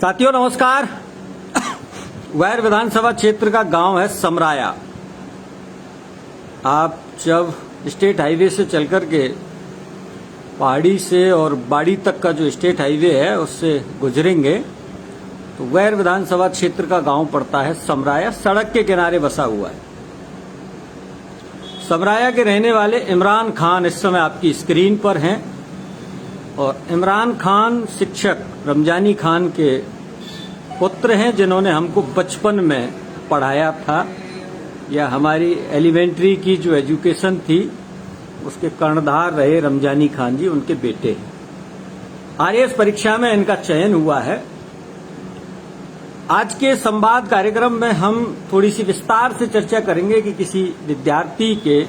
साथियों नमस्कार। वैर विधानसभा क्षेत्र का गांव है समराया। आप जब स्टेट हाईवे से चलकर के पहाड़ी से और बाड़ी तक का जो स्टेट हाईवे है उससे गुजरेंगे तो वैर विधानसभा क्षेत्र का गांव पड़ता है समराया। सड़क के किनारे बसा हुआ है। समराया के रहने वाले इमरान खान इस समय आपकी स्क्रीन पर हैं और इमरान खान शिक्षक रमजानी खान के पुत्र हैं जिन्होंने हमको बचपन में पढ़ाया था या हमारी एलिमेंट्री की जो एजुकेशन थी उसके कर्णधार रहे रमजानी खान जी, उनके बेटे हैं। आरएएस परीक्षा में इनका चयन हुआ है। आज के संवाद कार्यक्रम में हम थोड़ी सी विस्तार से चर्चा करेंगे कि किसी विद्यार्थी के,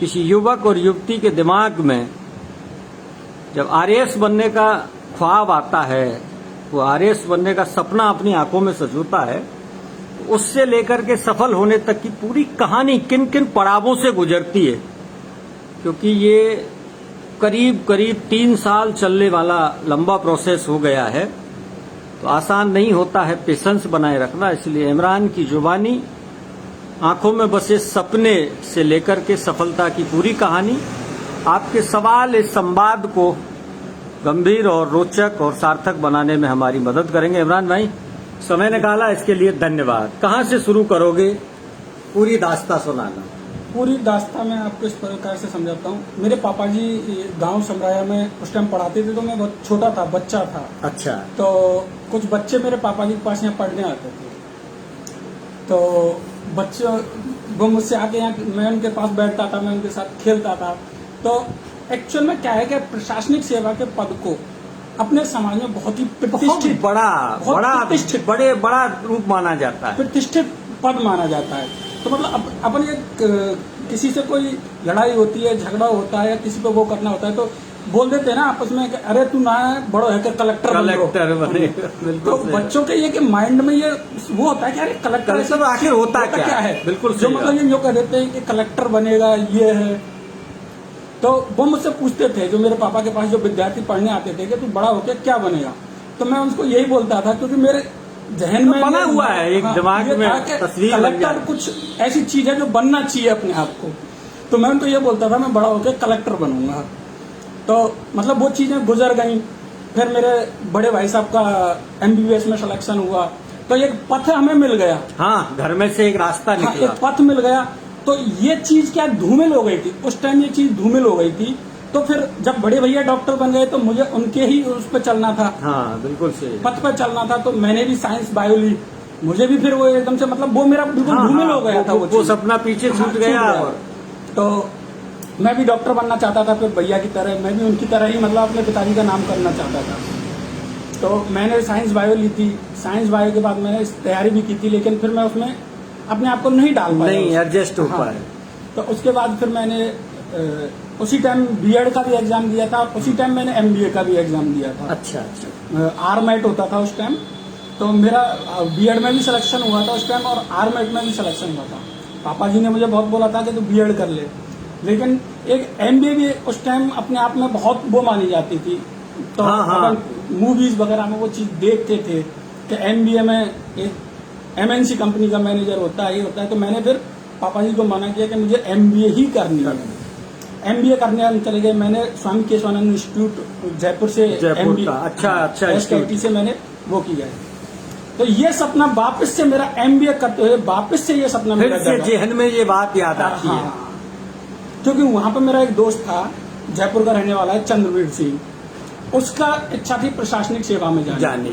किसी युवक और युवती के दिमाग में जब आरएएस बनने का ख्वाब आता है, वो आरएएस बनने का सपना अपनी आंखों में सजोता है, तो उससे लेकर के सफल होने तक की पूरी कहानी किन किन पड़ावों से गुजरती है, क्योंकि ये करीब 3 साल चलने वाला लंबा प्रोसेस हो गया है, तो आसान नहीं होता है पेशेंस बनाए रखना। इसलिए इमरान की जुबानी, आंखों में बसे सपने से लेकर के सफलता की पूरी कहानी, आपके सवाल इस संवाद को गंभीर और रोचक और सार्थक बनाने में हमारी मदद करेंगे। इमरान भाई, समय निकाला इसके लिए धन्यवाद। कहाँ से शुरू करोगे पूरी दास्तां सुनाना? पूरी दास्तां मैं आपको इस प्रकार से समझाता हूँ। मेरे पापा जी गांव समराया में उस टाइम पढ़ाते थे, तो मैं बहुत छोटा था, बच्चा था। अच्छा। तो कुछ बच्चे मेरे पापा जी के पास यहाँ पढ़ने आते थे, तो बच्चे वो मुझसे आके यहाँ, मैं उनके पास बैठता था, मैं उनके साथ खेलता था। तो एक्चुअल में क्या है कि प्रशासनिक सेवा के पद को अपने समाज में बहुत ही प्रतिष्ठित, बड़ा रूप माना जाता है, प्रतिष्ठित पद माना जाता है। तो मतलब अपन ये किसी से कोई लड़ाई होती है, झगड़ा होता है या किसी को वो करना होता है तो बोल देते हैं ना आपस में कि अरे तू ना बड़ो है कि कलेक्टर बने। तो बच्चों के ये कि माइंड में ये वो होता है कि अरे कलेक्टर आखिर होता क्या है। बिल्कुल जो मतलब ये जो कह देते हैं कि कलेक्टर बनेगा ये है। तो वो मुझसे पूछते थे, जो मेरे पापा के पास जो विद्यार्थी पढ़ने आते थे, कि तू बड़ा होकर क्या बनेगा। तो मैं उनको यही बोलता था, क्योंकि मेरे जहन में बना हुआ है एक दिमाग में तस्वीर, कलेक्टर कुछ ऐसी चीज है जो बनना चाहिए अपने आप को। तो मैं उनको ये बोलता था मैं बड़ा होकर कलेक्टर बनूंगा। तो मतलब वो चीजें गुजर गई। फिर मेरे बड़े भाई साहब का एमबीबीएस में सिलेक्शन हुआ, तो एक पथ हमें मिल गया। हाँ, घर में से एक रास्ता निकला। एक पथ मिल गया। तो ये चीज क्या धूमिल हो गई थी उस टाइम, ये चीज धूमिल हो गई थी। तो फिर जब बड़े भैया डॉक्टर बन गए तो मुझे उनके ही उस पर चलना था। हाँ, बिल्कुल सही, पथ पर चलना था। तो मैंने भी साइंस बायो ली। मुझे भी फिर वो एकदम से मतलब वो मेरा बिल्कुल धूमिल हो गया था। वो सपना पीछे छूट गया। तो मैं भी डॉक्टर बनना चाहता था, फिर भैया की तरह मैं भी उनकी तरह ही मतलब अपने पिताजी का नाम करना चाहता था। तो मैंने साइंस बायो ली थी। साइंस बायो के बाद मैंने तैयारी भी की थी, लेकिन फिर मैं उसमें अपने आप को नहीं डाल पाया, नहीं एडजस्ट हो पाया। तो उसके बाद फिर मैंने उसी टाइम बीएड का भी एग्जाम दिया था, उसी टाइम मैंने एमबीए का भी एग्जाम दिया था। अच्छा। आरमेट होता था उस टाइम, तो मेरा बीएड में भी सिलेक्शन हुआ था उस टाइम और आरमेट में भी सिलेक्शन हुआ था। पापा जी ने मुझे बहुत बोला था कि तू बीएड कर ले, लेकिन एक एमबीए भी उस टाइम अपने आप में बहुत वो मानी जाती थी। तो मूवीज वगैरह में वो चीज देखते थे कि एमबीए में एक एमएनसी कंपनी का मैनेजर होता है, ये होता है। तो मैंने फिर पापा जी को मना किया कि मुझे एमबीए ही करनी है। एमबीए करने हम चले गए। मैंने स्वामी केशवानंद इंस्टीट्यूट जयपुर से एमबीए, अच्छा एसकेटी से मैंने वो किया है। तो ये सपना वापस से मेरा एमबीए करते हुए वापस से ये सपना फिर से जहन में ये बात याद आती है। क्योंकि वहां पर मेरा एक दोस्त था, जयपुर का रहने वाला है, चंद्रवीर सिंह। उसका इच्छा थी प्रशासनिक सेवा में जाने।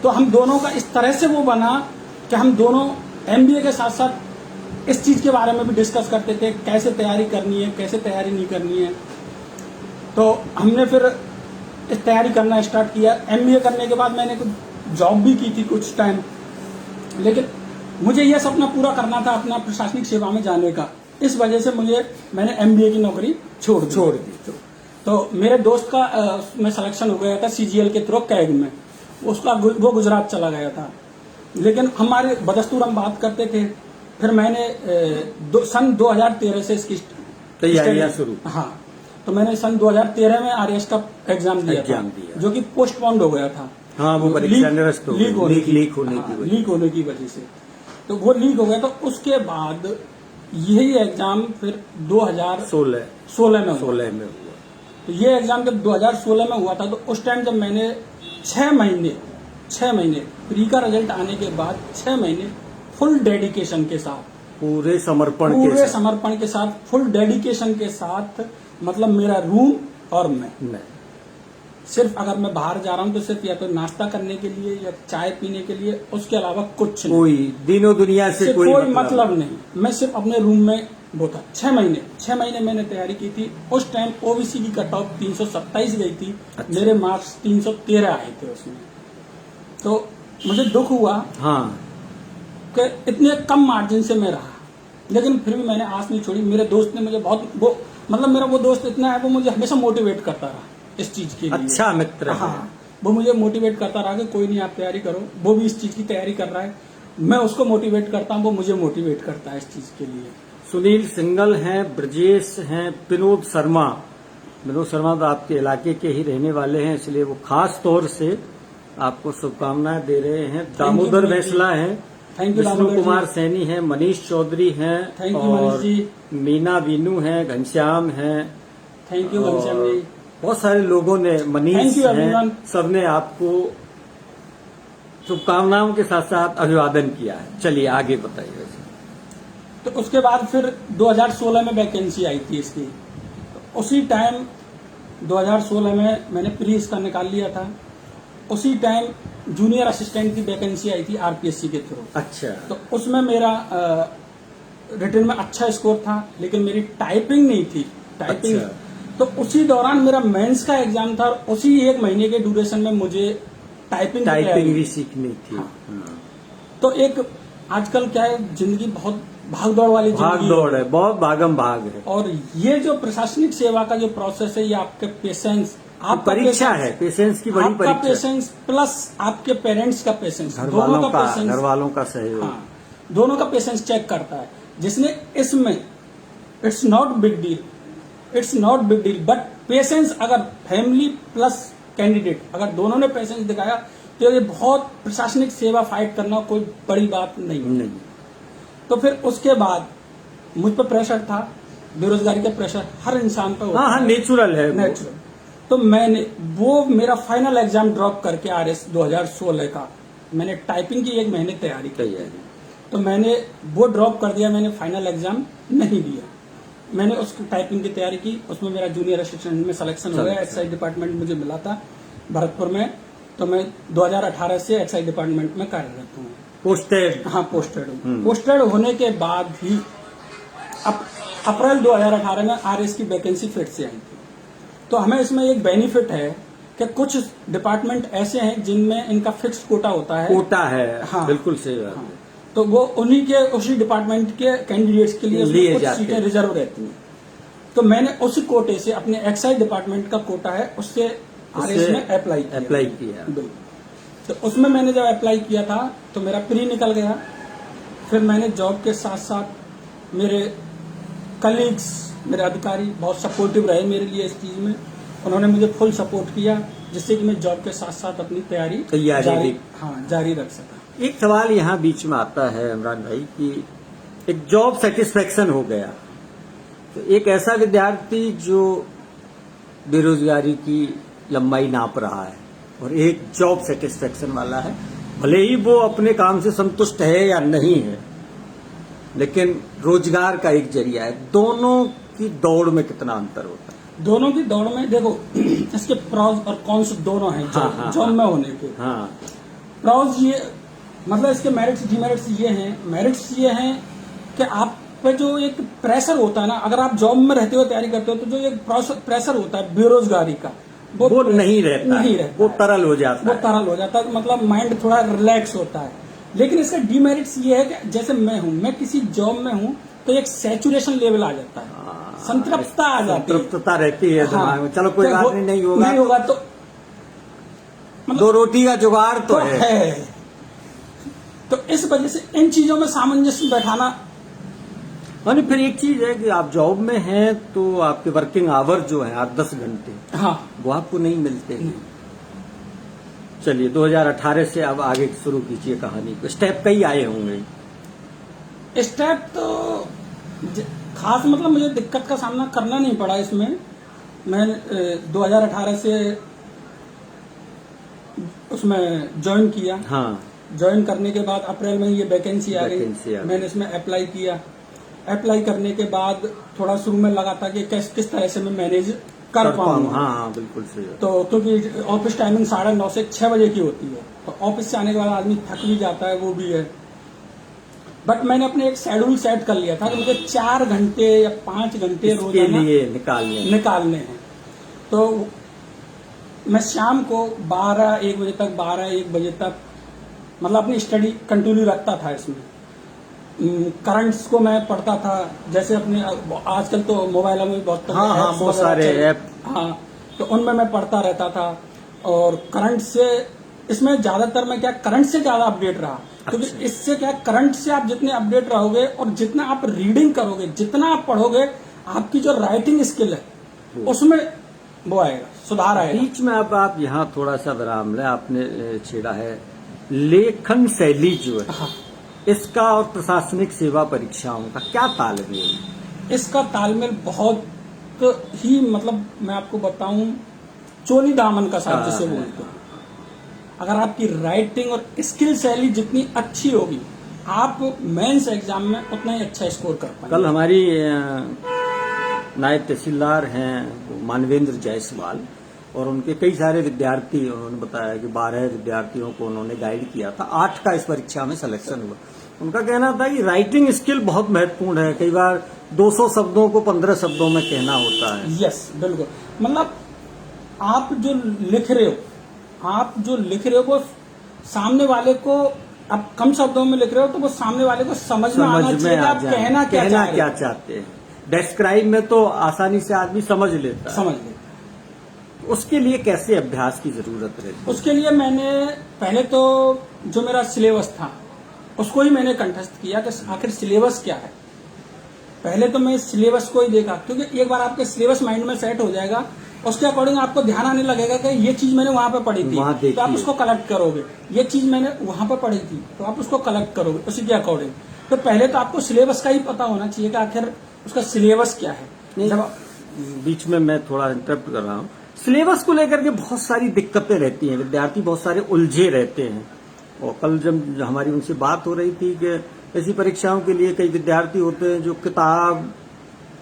तो हम दोनों का इस तरह से वो बना कि हम दोनों एमबीए के साथ साथ इस चीज के बारे में भी डिस्कस करते थे, कैसे तैयारी करनी है, कैसे तैयारी नहीं करनी है। तो हमने फिर इस तैयारी करना स्टार्ट किया। एमबीए करने के बाद मैंने कुछ जॉब भी की थी कुछ टाइम, लेकिन मुझे यह सपना पूरा करना था अपना प्रशासनिक सेवा में जाने का। इस वजह से मैंने एमबीए की नौकरी छोड़ दी। तो मेरे दोस्त का में सिलेक्शन हो गया था सीजीएल के थ्रू कैग में, वो गुजरात चला गया था। लेकिन हमारे बदस्तूर हम बात करते थे। फिर मैंने सन 2013 से इसकी तैयारियां शुरू। हाँ, तो मैंने सन 2013 में आरएएस का एग्जाम दिया था, जो कि पोस्टपोन्ड हो गया था। हाँ, वो परीक्षा निरस्त हो गई, लीक होने की वजह से। तो वो लीक हो गया, तो उसके बाद यही एग्जाम फिर 2016 में हुआ। तो ये एग्जाम जब 2016 में हुआ था, तो उस टाइम जब मैंने 6 महीने प्री का रिजल्ट आने के बाद 6 महीने फुल डेडिकेशन के साथ, पूरे समर्पण के साथ फुल डेडिकेशन के साथ, मतलब मेरा रूम और मैं सिर्फ, अगर मैं बाहर जा रहा हूँ तो सिर्फ या तो नाश्ता करने के लिए या चाय पीने के लिए, उसके अलावा कुछ नहीं, कोई दिनों दुनिया से कोई मतलब नहीं। मैं सिर्फ अपने रूम में वो था। 6 महीने मैंने तैयारी की थी। उस टाइम ओबीसी की कट ऑफ 327 गई थी। अच्छा। मेरे मार्क्स 313 आए थे उसमें। तो मुझे दुख हुआ कि इतने कम मार्जिन से मैं रहा, लेकिन फिर भी मैंने आस नहीं छोड़ी। मेरे दोस्त ने मुझे मेरा वो दोस्त इतना है, वो मुझे हमेशा मोटिवेट करता रहा इस चीज के लिए। अच्छा मित्र। हाँ, वो मुझे मोटिवेट करता रहा कि कोई नहीं, आप तैयारी करो। वो भी इस चीज की तैयारी कर रहा है, मैं उसको मोटिवेट करता हूँ, वो मुझे मोटिवेट करता है इस चीज के लिए। सुनील सिंगल हैं, ब्रजेश हैं, विनोद शर्मा तो आपके इलाके के ही रहने वाले हैं, इसलिए वो खास तौर से आपको शुभकामनाएं दे रहे हैं। दामोदर वैसला हैं, विष्णु कुमार सैनी हैं, मनीष चौधरी हैं, और मीना बीनू हैं, घनश्याम हैं। Thank you Ghanshyam ji. बहुत सारे लोगों ने, मनीष हैं, सबने आपको शुभकामनाओं के साथ साथ अभिवादन किया है। चलिए आगे बताइए। तो उसके बाद फिर 2016 में वैकेंसी आई थी इसकी। तो उसी टाइम 2016 में मैंने प्री इसका निकाल लिया था। उसी टाइम जूनियर असिस्टेंट की वैकेंसी आई थी आरपीएससी के थ्रू। अच्छा। तो उसमें मेरा रिटन में अच्छा स्कोर था, लेकिन मेरी टाइपिंग नहीं थी। अच्छा। तो उसी दौरान मेरा मेंस का एग्जाम था, और उसी 1 महीने के ड्यूरेशन में मुझे टाइपिंग भी सीखनी थी। हाँ। तो एक आजकल क्या है, जिंदगी बहुत भागदौड़ वाली भागदौड़ है, बहुत भागम भाग है। और ये जो प्रशासनिक सेवा का जो प्रोसेस है, ये आपके पेशेंस, आपका परीक्षा है, पेशेंस की बड़ी परीक्षा, पेशेंस प्लस आपके पेरेंट्स का पेशेंस, घर वालों का सहयोग, हाँ, दोनों का पेशेंस चेक करता है। जिसने इसमें it's not big deal, but patience, अगर फैमिली प्लस कैंडिडेट, अगर दोनों ने पेशेंस दिखाया, तो ये बहुत प्रशासनिक सेवा फाइट करना कोई बड़ी बात नहीं। तो फिर उसके बाद मुझ पर प्रेशर था, बेरोजगारी का प्रेशर हर इंसान पर होता है। हाँ, नेचुरल है, नेचुरल। तो मैंने वो मेरा फाइनल एग्जाम ड्रॉप करके आरएस 2016 का, मैंने टाइपिंग की 1 महीने तैयारी की, तो मैंने वो ड्रॉप कर दिया। मैंने फाइनल एग्जाम नहीं दिया। मैंने उस टाइपिंग की तैयारी की, उसमें मेरा जूनियर असिस्टेंट में सिलेक्शन हो गया। एक्साइज डिपार्टमेंट मुझे मिला था भरतपुर में, तो मैं 2018 से एक्साइज डिपार्टमेंट में कार्यरत हूँ। पोस्टेड? हाँ, पोस्टेड हूँ। पोस्टेड होने के बाद भी अब अप्रैल 2018 में आरएस की वैकेंसी फिर से आई थी। तो हमें इसमें एक बेनिफिट है कि कुछ डिपार्टमेंट ऐसे हैं जिनमें इनका फिक्स्ड कोटा होता है। हाँ, बिल्कुल सही बात। हाँ, तो वो उसी डिपार्टमेंट के कैंडिडेट्स के लिए कुछ सीटें रिजर्व रहती हैं। तो मैंने उसी कोटे से, अपने एक्साइज डिपार्टमेंट का कोटा है, उससे आरएस में अप्लाई किया। तो उसमें मैंने जब अप्लाई किया था, तो मेरा प्री निकल गया। फिर मैंने जॉब के साथ साथ मेरे कलीग्स, मेरे अधिकारी बहुत सपोर्टिव रहे मेरे लिए इस चीज में। उन्होंने मुझे फुल सपोर्ट किया, जिससे कि मैं जॉब के साथ साथ अपनी तैयारी जारी रख सका। एक सवाल यहाँ बीच में आता है इमरान भाई कि एक जॉब सेटिस्फेक्शन हो गया, तो एक ऐसा विद्यार्थी जो बेरोजगारी की लंबाई नाप रहा है और एक जॉब सेटिस्फेक्शन वाला है, भले ही वो अपने काम से संतुष्ट है या नहीं है, लेकिन रोजगार का एक जरिया है, दोनों की दौड़ में कितना अंतर होता है? दोनों की दौड़ में देखो, इसके प्रॉज और कॉन्स दोनों हैं जॉब में होने के। प्रॉज ये मतलब इसके मेरिट्स डिमेरिट्स ये हैं। मेरिट्स ये हैं कि आप पे जो एक प्रेशर होता है ना, अगर आप जॉब में रहते हो, तैयारी करते हो, तो जो एक प्रेशर होता है बेरोजगारी का, वो नहीं रहता, वो तरल हो जाता है, मतलब माइंड थोड़ा रिलैक्स होता है। लेकिन इसका डिमेरिट्स ये है कि जैसे मैं किसी जॉब में हूँ, तो एक सैचुरेशन लेवल आ जाता है, संतृप्तता आ जाती है, संतृप्तता रहती है दिमाग में। चलो कोई बात नहीं होगा तो मतलब 2 रोटी का जुगाड़ तो है। तो इस वजह से इन चीजों में सामंजस्य बैठाना। और फिर एक चीज है कि आप जॉब में हैं, तो आपके वर्किंग आवर जो है 8-10 घंटे, वो आपको नहीं मिलते हैं। चलिए 2018 से अब आगे शुरू कीजिए कहानी को। स्टेप कई आए होंगे। स्टेप तो खास मतलब मुझे दिक्कत का सामना करना नहीं पड़ा इसमें। मैंने 2018 से उसमें ज्वाइन किया। हाँ, ज्वाइन करने के बाद अप्रैल में ये वैकेंसी आ गई। मैंने इसमें अप्लाई किया। अप्लाई करने के बाद थोड़ा शुरू में लगा था कि किस तरह से मैं मैनेज कर पाऊंगा। हाँ, बिल्कुल सही है। तो क्योंकि ऑफिस टाइमिंग 9:30 से 6 बजे की होती है, तो ऑफिस से आने के बाद आदमी थक भी जाता है, वो भी है। बट मैंने अपने एक शेड्यूल सेट कर लिया था कि मुझे 4 घंटे या 5 घंटे रोजाना निकालने हैं। तो मैं शाम को 12-1 बजे तक 12-1 बजे तक मतलब अपनी स्टडी कंटिन्यू रखता था। इसमें करंट्स को मैं पढ़ता था, जैसे अपने आजकल तो मोबाइलों में बहुत बहुत सारे ऐप, हाँ, तो उनमें मैं पढ़ता रहता था। और करंट से इसमें ज्यादातर मैं क्या करंट से ज्यादा अपडेट रहा, क्योंकि इससे क्या करंट से आप जितने अपडेट रहोगे और जितना आप रीडिंग करोगे, जितना आप पढ़ोगे, आपकी जो राइटिंग स्किल है उसमें वो आएगा, सुधार आएगा। बीच में अब आप यहाँ थोड़ा सा विराम लें। आपने छेड़ा है लेखन शैली जो है, हाँ। इसका और प्रशासनिक सेवा परीक्षाओं का क्या तालमेल है? इसका तालमेल बहुत ही मतलब मैं आपको बताऊं, चोली दामन का साथ जिसे बोलते हैं। अगर आपकी राइटिंग और स्किल शैली जितनी अच्छी होगी, आप मेंस एग्जाम में उतना ही अच्छा स्कोर कर पाएंगे। कल हमारी नायब तहसीलदार हैं मानवेंद्र जायसवाल, और उनके कई सारे विद्यार्थी, उन्होंने बताया कि 12 विद्यार्थियों को उन्होंने गाइड किया था, 8 का इस परीक्षा में सिलेक्शन हुआ। उनका कहना था कि राइटिंग स्किल बहुत महत्वपूर्ण है। कई बार 200 शब्दों को 15 शब्दों में कहना होता है। यस, बिल्कुल। मतलब आप जो लिख रहे हो वो सामने वाले को, आप कम शब्दों में लिख रहे हो तो वो सामने वाले को समझ में आना चाहिए कि आप कहना क्या चाहते हैं। डिस्क्राइब में तो आसानी से आदमी समझ लेता है। समझ ले। उसके लिए कैसे अभ्यास की जरूरत रहती है? उसके लिए मैंने पहले तो जो मेरा सिलेबस था उसको ही मैंने कंठस्थ किया कि आखिर सिलेबस क्या है। पहले तो मैं सिलेबस को ही देखा, क्योंकि एक बार आपके सिलेबस माइंड में सेट हो जाएगा, उसके अकॉर्डिंग आपको ध्यान आने लगेगा कि ये चीज मैंने वहां पे पढ़ी थी, तो आप उसको कलेक्ट करोगे। ये चीज मैंने वहां पे पढ़ी थी, तो आप उसको कलेक्ट करोगे उसी के अकॉर्डिंग। तो पहले तो आपको सिलेबस का ही पता होना चाहिए कि आखिर उसका सिलेबस क्या है। जब बीच में मैं थोड़ा इंटरप्ट कर रहा हूँ। सिलेबस को लेकर के बहुत सारी दिक्कतें रहती हैं, विद्यार्थी बहुत सारे उलझे रहते हैं। और कल जब हमारी उनसे बात हो रही थी कि ऐसी परीक्षाओं के लिए कई विद्यार्थी होते हैं जो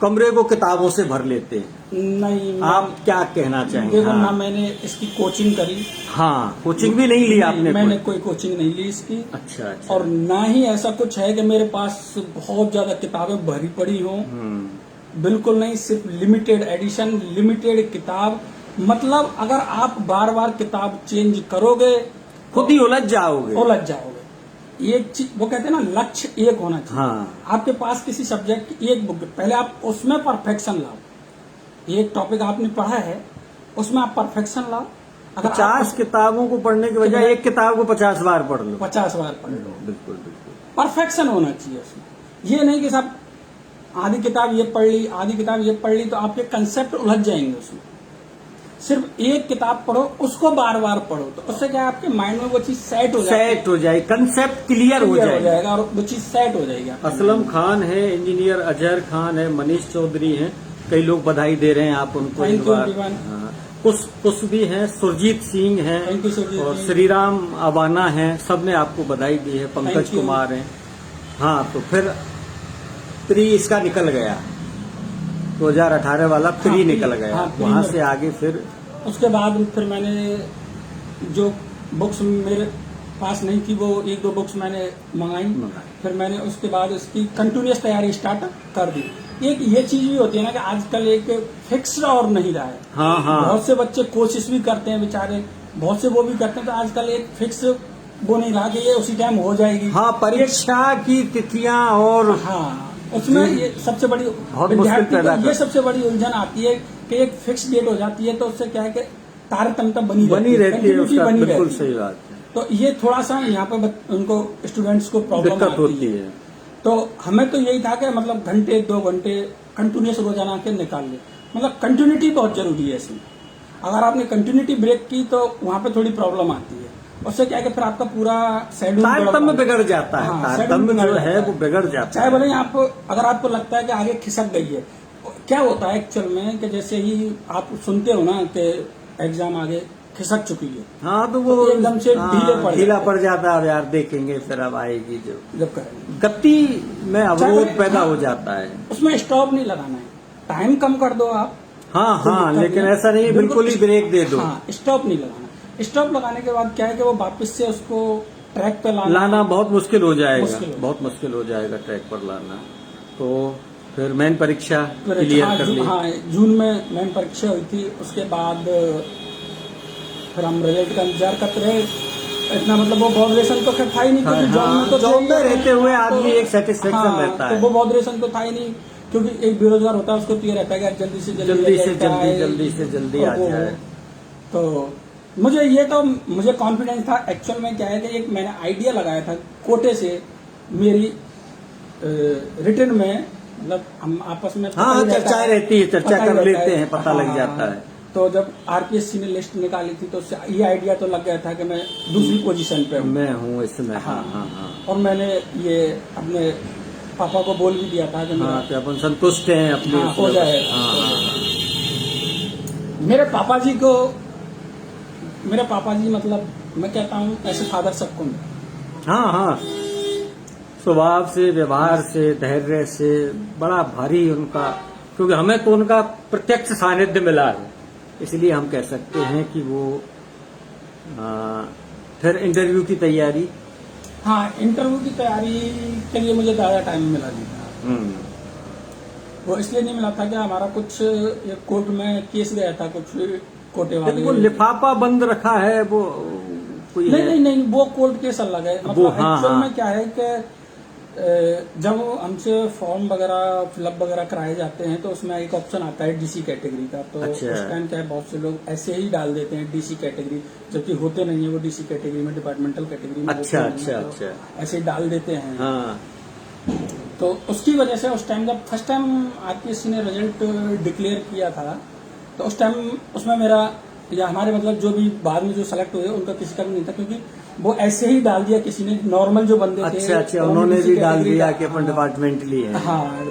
कमरे को किताबों से भर लेते हैं। नहीं, आप क्या कहना चाहेंगे? देखो, ना मैंने इसकी कोचिंग करी। हाँ, कोचिंग भी नहीं ली आपने? मैंने कोई कोचिंग नहीं ली इसकी। अच्छा। और ना ही ऐसा कुछ है कि मेरे पास बहुत ज्यादा किताबें भरी पड़ी हों। बिल्कुल नहीं, सिर्फ लिमिटेड एडिशन, लिमिटेड किताब। मतलब अगर आप बार बार किताब चेंज करोगे खुद ही उलझ जाओगे। एक चीज वो कहते हैं ना, लक्ष्य एक होना चाहिए। हाँ। आपके पास किसी सब्जेक्ट की एक बुक, पहले आप उसमें परफेक्शन लाओ। एक टॉपिक आपने पढ़ा है, उसमें आप परफेक्शन लाओ। अगर 50 किताबों को पढ़ने की बजाय एक किताब को 50 बार पढ़ लो। 50 बार पढ़ लो। बिल्कुल। परफेक्शन होना चाहिए उसमें। ये नहीं कि सब आधी किताब ये पढ़ ली, आधी किताब ये पढ़ ली, तो आपके कंसेप्ट उलझ जाएंगे उसमें। सिर्फ एक किताब पढ़ो, उसको बार बार पढ़ो, तो उससे क्या आपके माइंड में वो चीज सेट हो जाएगी, कंसेप्ट क्लियर हो जाएगा और वो चीज सेट हो जाएगी। असलम खान है, इंजीनियर अजहर खान है, मनीष चौधरी हैं, कई लोग बधाई दे रहे हैं आप उनको। Thank you. कुछ भी हैं, सुरजीत सिंह हैं और श्रीराम अबाना हैं, सबने आपको बधाई दी है। पंकज कुमार हैं। हाँ, तो फिर प्री इसका निकल गया, 2018 वाला प्री निकल गया। वहां से आगे फिर उसके बाद फिर मैंने जो बुक्स मेरे पास नहीं थी वो 1-2 बुक्स मैंने मंगाई। फिर मैंने उसके बाद इसकी कंटिन्यूअस तैयारी स्टार्ट कर दी। एक ये चीज भी होती है ना कि आजकल एक फिक्स्ड और नहीं रहा है। हाँ। बहुत से बच्चे कोशिश भी करते हैं बेचारे, बहुत से वो भी करते हैं, तो आजकल एक फिक्स वो नहीं रहा कि ये उसी टाइम हो जाएगी। हाँ, परीक्षा की तिथियां और हाँ, उसमें ये सबसे बड़ी ये सबसे बड़ी उलझन आती है कि एक फिक्स डेट हो जाती है, तो उससे क्या है कि तारतम्यता बनी रहती है। बिल्कुल सही बात है। तो ये थोड़ा सा यहाँ पे उनको स्टूडेंट्स को प्रॉब्लम होती है। तो हमें तो यही था कि मतलब 1-2 घंटे कंटिन्यूस रोजाना के निकाल ले। मतलब कंटिन्यूटी बहुत जरूरी है इसमें। अगर आपने कंटिन्यूटी ब्रेक की तो वहाँ पे थोड़ी प्रॉब्लम आती है। उससे क्या है कि फिर आपका पूरा शेड्यूल तारतम्य बिगड़ जाता है। हाँ, तारतम्य शेड्यूल जो बिगड़ है जाता वो बिगड़ जाता चाहे है। भले ही आप, अगर आपको लगता है कि आगे खिसक गई है, क्या होता है एक्चुअल में कि जैसे ही आप सुनते हो ना कि एग्जाम आगे खिसक चुकी है, हाँ तो वो तो एकदम से ढीला पड़ जाता है। अब यार देखेंगे फिर अब आएगी जो जब करेंगे गति में अवरोध चाहे- पैदा हाँ, हो जाता है। उसमें स्टॉप नहीं लगाना है, टाइम कम कर दो आप। हाँ कोई हाँ, दिक्कत लेकिन नहीं। ऐसा नहीं बिल्कुल ही ब्रेक दे दो। हाँ, स्टॉप नहीं लगाना। स्टॉप लगाने के बाद क्या है कि वो वापस से उसको ट्रैक पे लाना बहुत मुश्किल हो जाएगा, मुश्किल हो बहुत मुश्किल हो जाएगा ट्रैक पर लाना। तो फिर मेन परीक्षा क्लियर कर ली। हाँ, जून में मेन परीक्षा हुई थी। उसके बाद फिर हम रिजल्ट का इंतजार करते रहे। इतना मतलब वो बॉडरेशन तो खैर था ही नहीं, क्योंकि जॉब में तो जॉब में चाहिए, रहते हुए आदमी तो- एक सेटिस्फेक्शन रहता तो है। वो बॉडरेशन तो था ही नहीं, क्योंकि एक बेरोजगार होता है उसको तो ये रहता है कि जल्दी से जल्दी से result आए, जल्दी से जल्दी आ और वो- जाए। तो मुझे कॉन्फिडेंस था। एक्चुअल में क्या है कि एक मैंने आइडिया लगाया था कोटे से, मेरी रिटर्न में, मतलब हम आपस में पता हाँ, ही रहता चर्चाएं है, रहती है, चर्चा पता ही कर रहता लेते है। हैं, पता लग हाँ, जाता है। तो जब आरपीएससी ने लिस्ट निकाली थी तो उससे ये आइडिया तो लग गया था कि मैं दूसरी पोजीशन पे हूँ। मैं हूँ इसमें। हाँ हाँ हाँ और मैंने ये अपने पापा को बोल भी दिया था कि हाँ, मेरा तो अपन संतुष्ट हैं अपने हाँ, हो जाए। हाँ हाँ हाँ। मेरे पापा जी मतलब मैं कहता हूँ ऐसे फादर सबको मिले। हाँ हाँ, स्वभाव से, व्यवहार से, धैर्य से बड़ा भारी उनका, क्योंकि हमें तो उनका प्रत्यक्ष सानिध्य मिला है, इसलिए हम कह सकते हैं कि वो फिर इंटरव्यू की तैयारी। हाँ, इंटरव्यू की तैयारी के लिए मुझे ज्यादा टाइम मिला नहीं था। वो इसलिए नहीं मिला था कि हमारा कुछ एक कोर्ट में केस गया था, कुछ कोटे वाले। वो लिफाफा बंद रखा है वो कोई है? नहीं, वो कोर्ट केस अलग है। मतलब हाँ, एक्चुअल हाँ। में क्या है कि जब हमसे फॉर्म वगैरह फिलअप वगैरह कराए जाते हैं तो उसमें एक ऑप्शन आता है डीसी कैटेगरी का। तो अच्छा। उस टाइम क्या है, बहुत से लोग ऐसे ही डाल देते हैं डीसी कैटेगरी, जबकि होते नहीं है वो डीसी कैटेगरी में, डिपार्टमेंटल कैटेगरी में अच्छा होते नहीं हैं, अच्छा तो अच्छा। ऐसे ही डाल देते हैं। हाँ तो उसकी वजह से उस टाइम जब फर्स्ट टाइम आरपीएससी ने रिजल्ट डिक्लेयर किया था तो उस टाइम उसमें मेरा या हमारे मतलब जो भी बाद में जो सेलेक्ट हुए उनका किसी का भी नहीं था, क्योंकि वो ऐसे ही डाल दिया किसी ने, नॉर्मल जो बंदे थे। अच्छा अच्छा, तो उन्होंने किसी भी डाल कैटेगरी दिया का- कि अपन हाँ, डिपार्टमेंटली है। हाँ,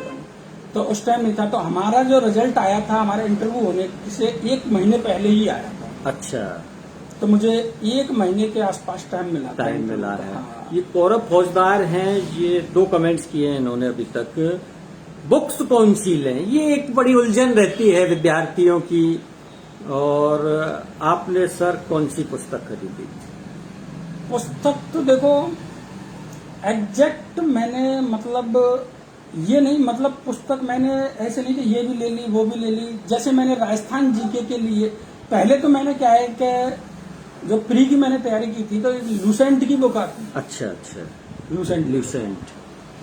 तो उस टाइम नहीं था। तो हमारा जो रिजल्ट आया था हमारे इंटरव्यू होने से 1 महीने पहले ही आया था। अच्छा, तो मुझे 1 महीने के आसपास टाइम मिला था। टाइम मिला है। हाँ। ये कौरव फौजदार हैं, ये 2 कमेंट्स किए हैं इन्होंने अभी तक। बुक्स कौन सी लें, ये एक बड़ी उलझन रहती है विद्यार्थियों की। और आपने सर कौन सी पुस्तक खरीदी? पुस्तक तो देखो एग्जैक्ट मैंने मतलब ये नहीं, मतलब पुस्तक मैंने ऐसे नहीं कि ये भी ले ली वो भी ले ली। जैसे मैंने राजस्थान जीके के लिए पहले तो मैंने क्या है कि जो प्री की मैंने तैयारी की थी तो लूसेंट की बुक आती है। अच्छा अच्छा, लूसेंट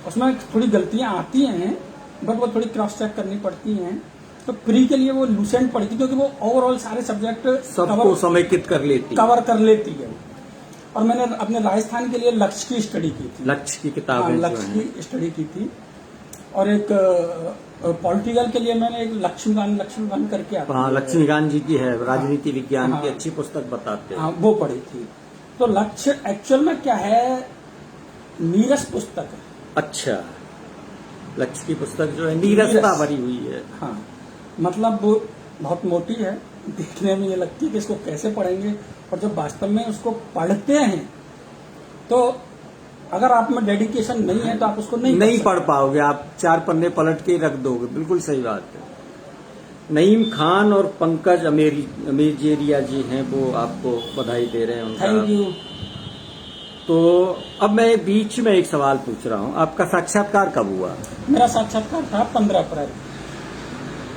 उसमें थोड़ी गलतियां आती हैं, बट वो थोड़ी क्रॉस चेक करनी पड़ती हैं। तो प्री के लिए वो लूसेंट पड़ी थी, क्योंकि वो ओवरऑल सारे सब्जेक्ट सबको समेकित कर लेती कवर कर लेती है। और मैंने अपने राजस्थान के लिए लक्ष्य की स्टडी की थी। लक्ष्य की किताबें हाँ, जो लक्ष्य हैं। की स्टडी की थी। और एक पॉलिटिकल के लिए मैंने एक लक्ष्मीकांत करके आता हाँ, है। लक्ष्मीकांत जी की है, राजनीति विज्ञान की हाँ। अच्छी पुस्तक बताते हैं। हाँ, वो पढ़ी थी। तो लक्ष्य एक्चुअल में क्या है, नीरस पुस्तक है। अच्छा, लक्ष्य की पुस्तक जो है नीरसता भरी हुई है। हाँ, मतलब वो बहुत मोटी है, देखने में ये लगती है कि इसको कैसे पढ़ेंगे, और जब वास्तव में उसको पढ़ते हैं तो अगर आप में डेडिकेशन नहीं है तो आप उसको नहीं पढ़ पाओगे, आप 4 पन्ने पलट के ही रख दोगे। बिल्कुल सही बात है। नईम खान और पंकज अमेजेरिया जी हैं, वो आपको बधाई दे रहे हैं उनका। Thank you. तो अब मैं बीच में एक सवाल पूछ रहा हूँ, आपका साक्षात्कार कब हुआ? मेरा साक्षात्कार था 15 अप्रैल।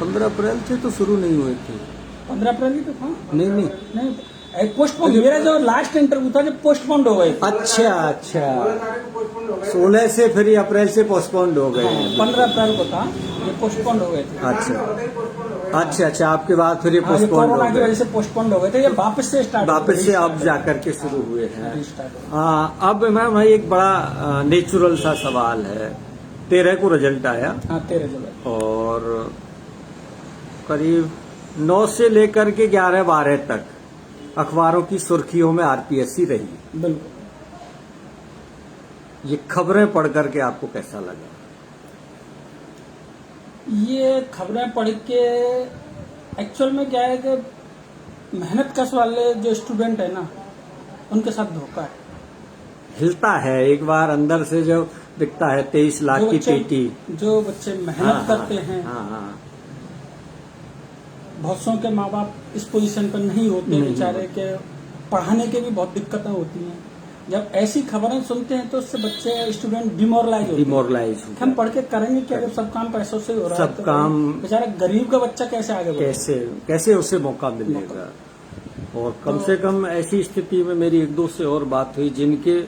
15 अप्रैल से तो शुरू नहीं हुए थे। 15 अप्रैल ही तो था। नहीं, पोस्टपोन, मेरा जो लास्ट इंटरव्यू था जो पोस्टपोन्ड हो गए थे। अच्छा अच्छा, 16 से फिर ये अप्रैल से पोस्टपोन्ड हो गए हैं। 15 अप्रैल को था, ये पोस्टपोन्ड हो गए थे। अच्छा अच्छा, आपके बाद फिर ये हाँ, ये पोस्टपोन्ड हो कोरोना की वजह गए, से पोस्टपोन्ड हो गए थे। ये वापस से स्टार्ट, वापस से अब जाकर के शुरू हुए हैं। स्टार्ट। हाँ, अब मैम एक बड़ा नेचुरल सा सवाल है। 13 को रिजल्ट आया हाँ, 13 जुलाई। और करीब 9 से लेकर के 11-12 तक अखबारों की सुर्खियों में आरपीएससी रही। बिल्कुल। ये खबरें पढ़ करके आपको कैसा लगा? ये खबरें पढ़ के एक्चुअल में क्या है कि मेहनत कश वाले जो स्टूडेंट है ना, उनके साथ धोखा है। हिलता है एक बार अंदर से, जो दिखता है 23 लाख की पेटी। जो बच्चे मेहनत करते हैं, हाँ, बहुत सौ के माँ बाप इस पोजीशन पर नहीं होते बेचारे के, पढ़ाने के भी बहुत दिक्कतें होती हैं। जब ऐसी खबरें सुनते हैं तो उससे बच्चे स्टूडेंट डिमोरलाइज होते हम पढ़ के करेंगे क्या जब सब काम पैसों से हो रहा है? सब काम बेचारा गरीब का बच्चा कैसे आगे बढ़ेगा? कैसे उसे मौका मिलेगा? और कम से कम ऐसी स्थिति में मेरी एक दो से और बात हुई जिनके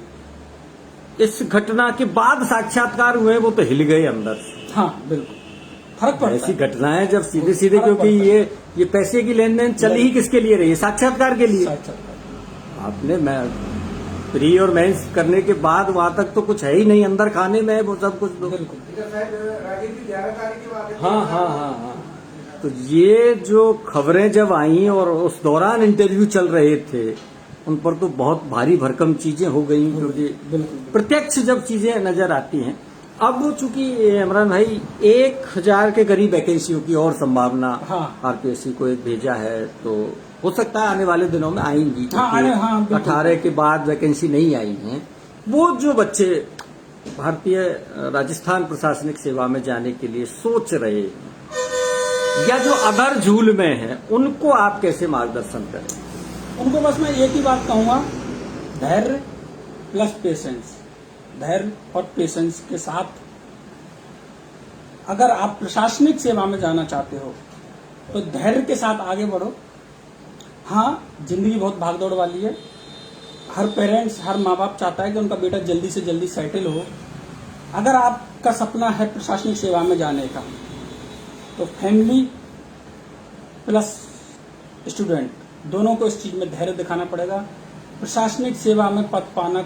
इस घटना के बाद साक्षात्कार हुए, वो तो हिल गए अंदर से। हाँ बिल्कुल, फर्क पड़ता है। ऐसी घटनाएं जब सीधे सीधे, क्योंकि ये पैसे की लेन देन चली ही किसके लिए रही है? साक्षात्कार के लिए। आपने मैं प्री और मेंस करने के बाद वहां तक तो कुछ है ही नहीं, अंदर खाने में है वो सब कुछ। हाँ। तो ये जो खबरें जब आई और उस दौरान इंटरव्यू चल रहे थे, उन पर तो बहुत भारी भरकम चीजें हो गई, क्योंकि प्रत्यक्ष जब चीजें नजर आती हैं। अब चूंकि इमरान भाई 1000 के करीब वैकेंसियों की और संभावना आरपीएससी को एक भेजा है, तो हो सकता है आने वाले दिनों में आएंगी। 18 के बाद वैकेंसी नहीं आई हैं। वो जो बच्चे भारतीय राजस्थान प्रशासनिक सेवा में जाने के लिए सोच रहे हैं या जो अधर झूल में हैं, उनको आप कैसे मार्गदर्शन करें? उनको बस मैं एक ही बात कहूंगा, धैर्य प्लस पेशेंस। धैर्य और पेशेंस के साथ अगर आप प्रशासनिक सेवा में जाना चाहते हो तो धैर्य के साथ आगे बढ़ो। हाँ, जिंदगी बहुत भागदौड़ वाली है। हर पेरेंट्स, हर माँ बाप चाहता है कि उनका बेटा जल्दी से जल्दी सेटल हो। अगर आपका सपना है प्रशासनिक सेवा में जाने का, तो फैमिली प्लस स्टूडेंट दोनों को इस चीज में धैर्य दिखाना पड़ेगा। प्रशासनिक सेवा में पद पाना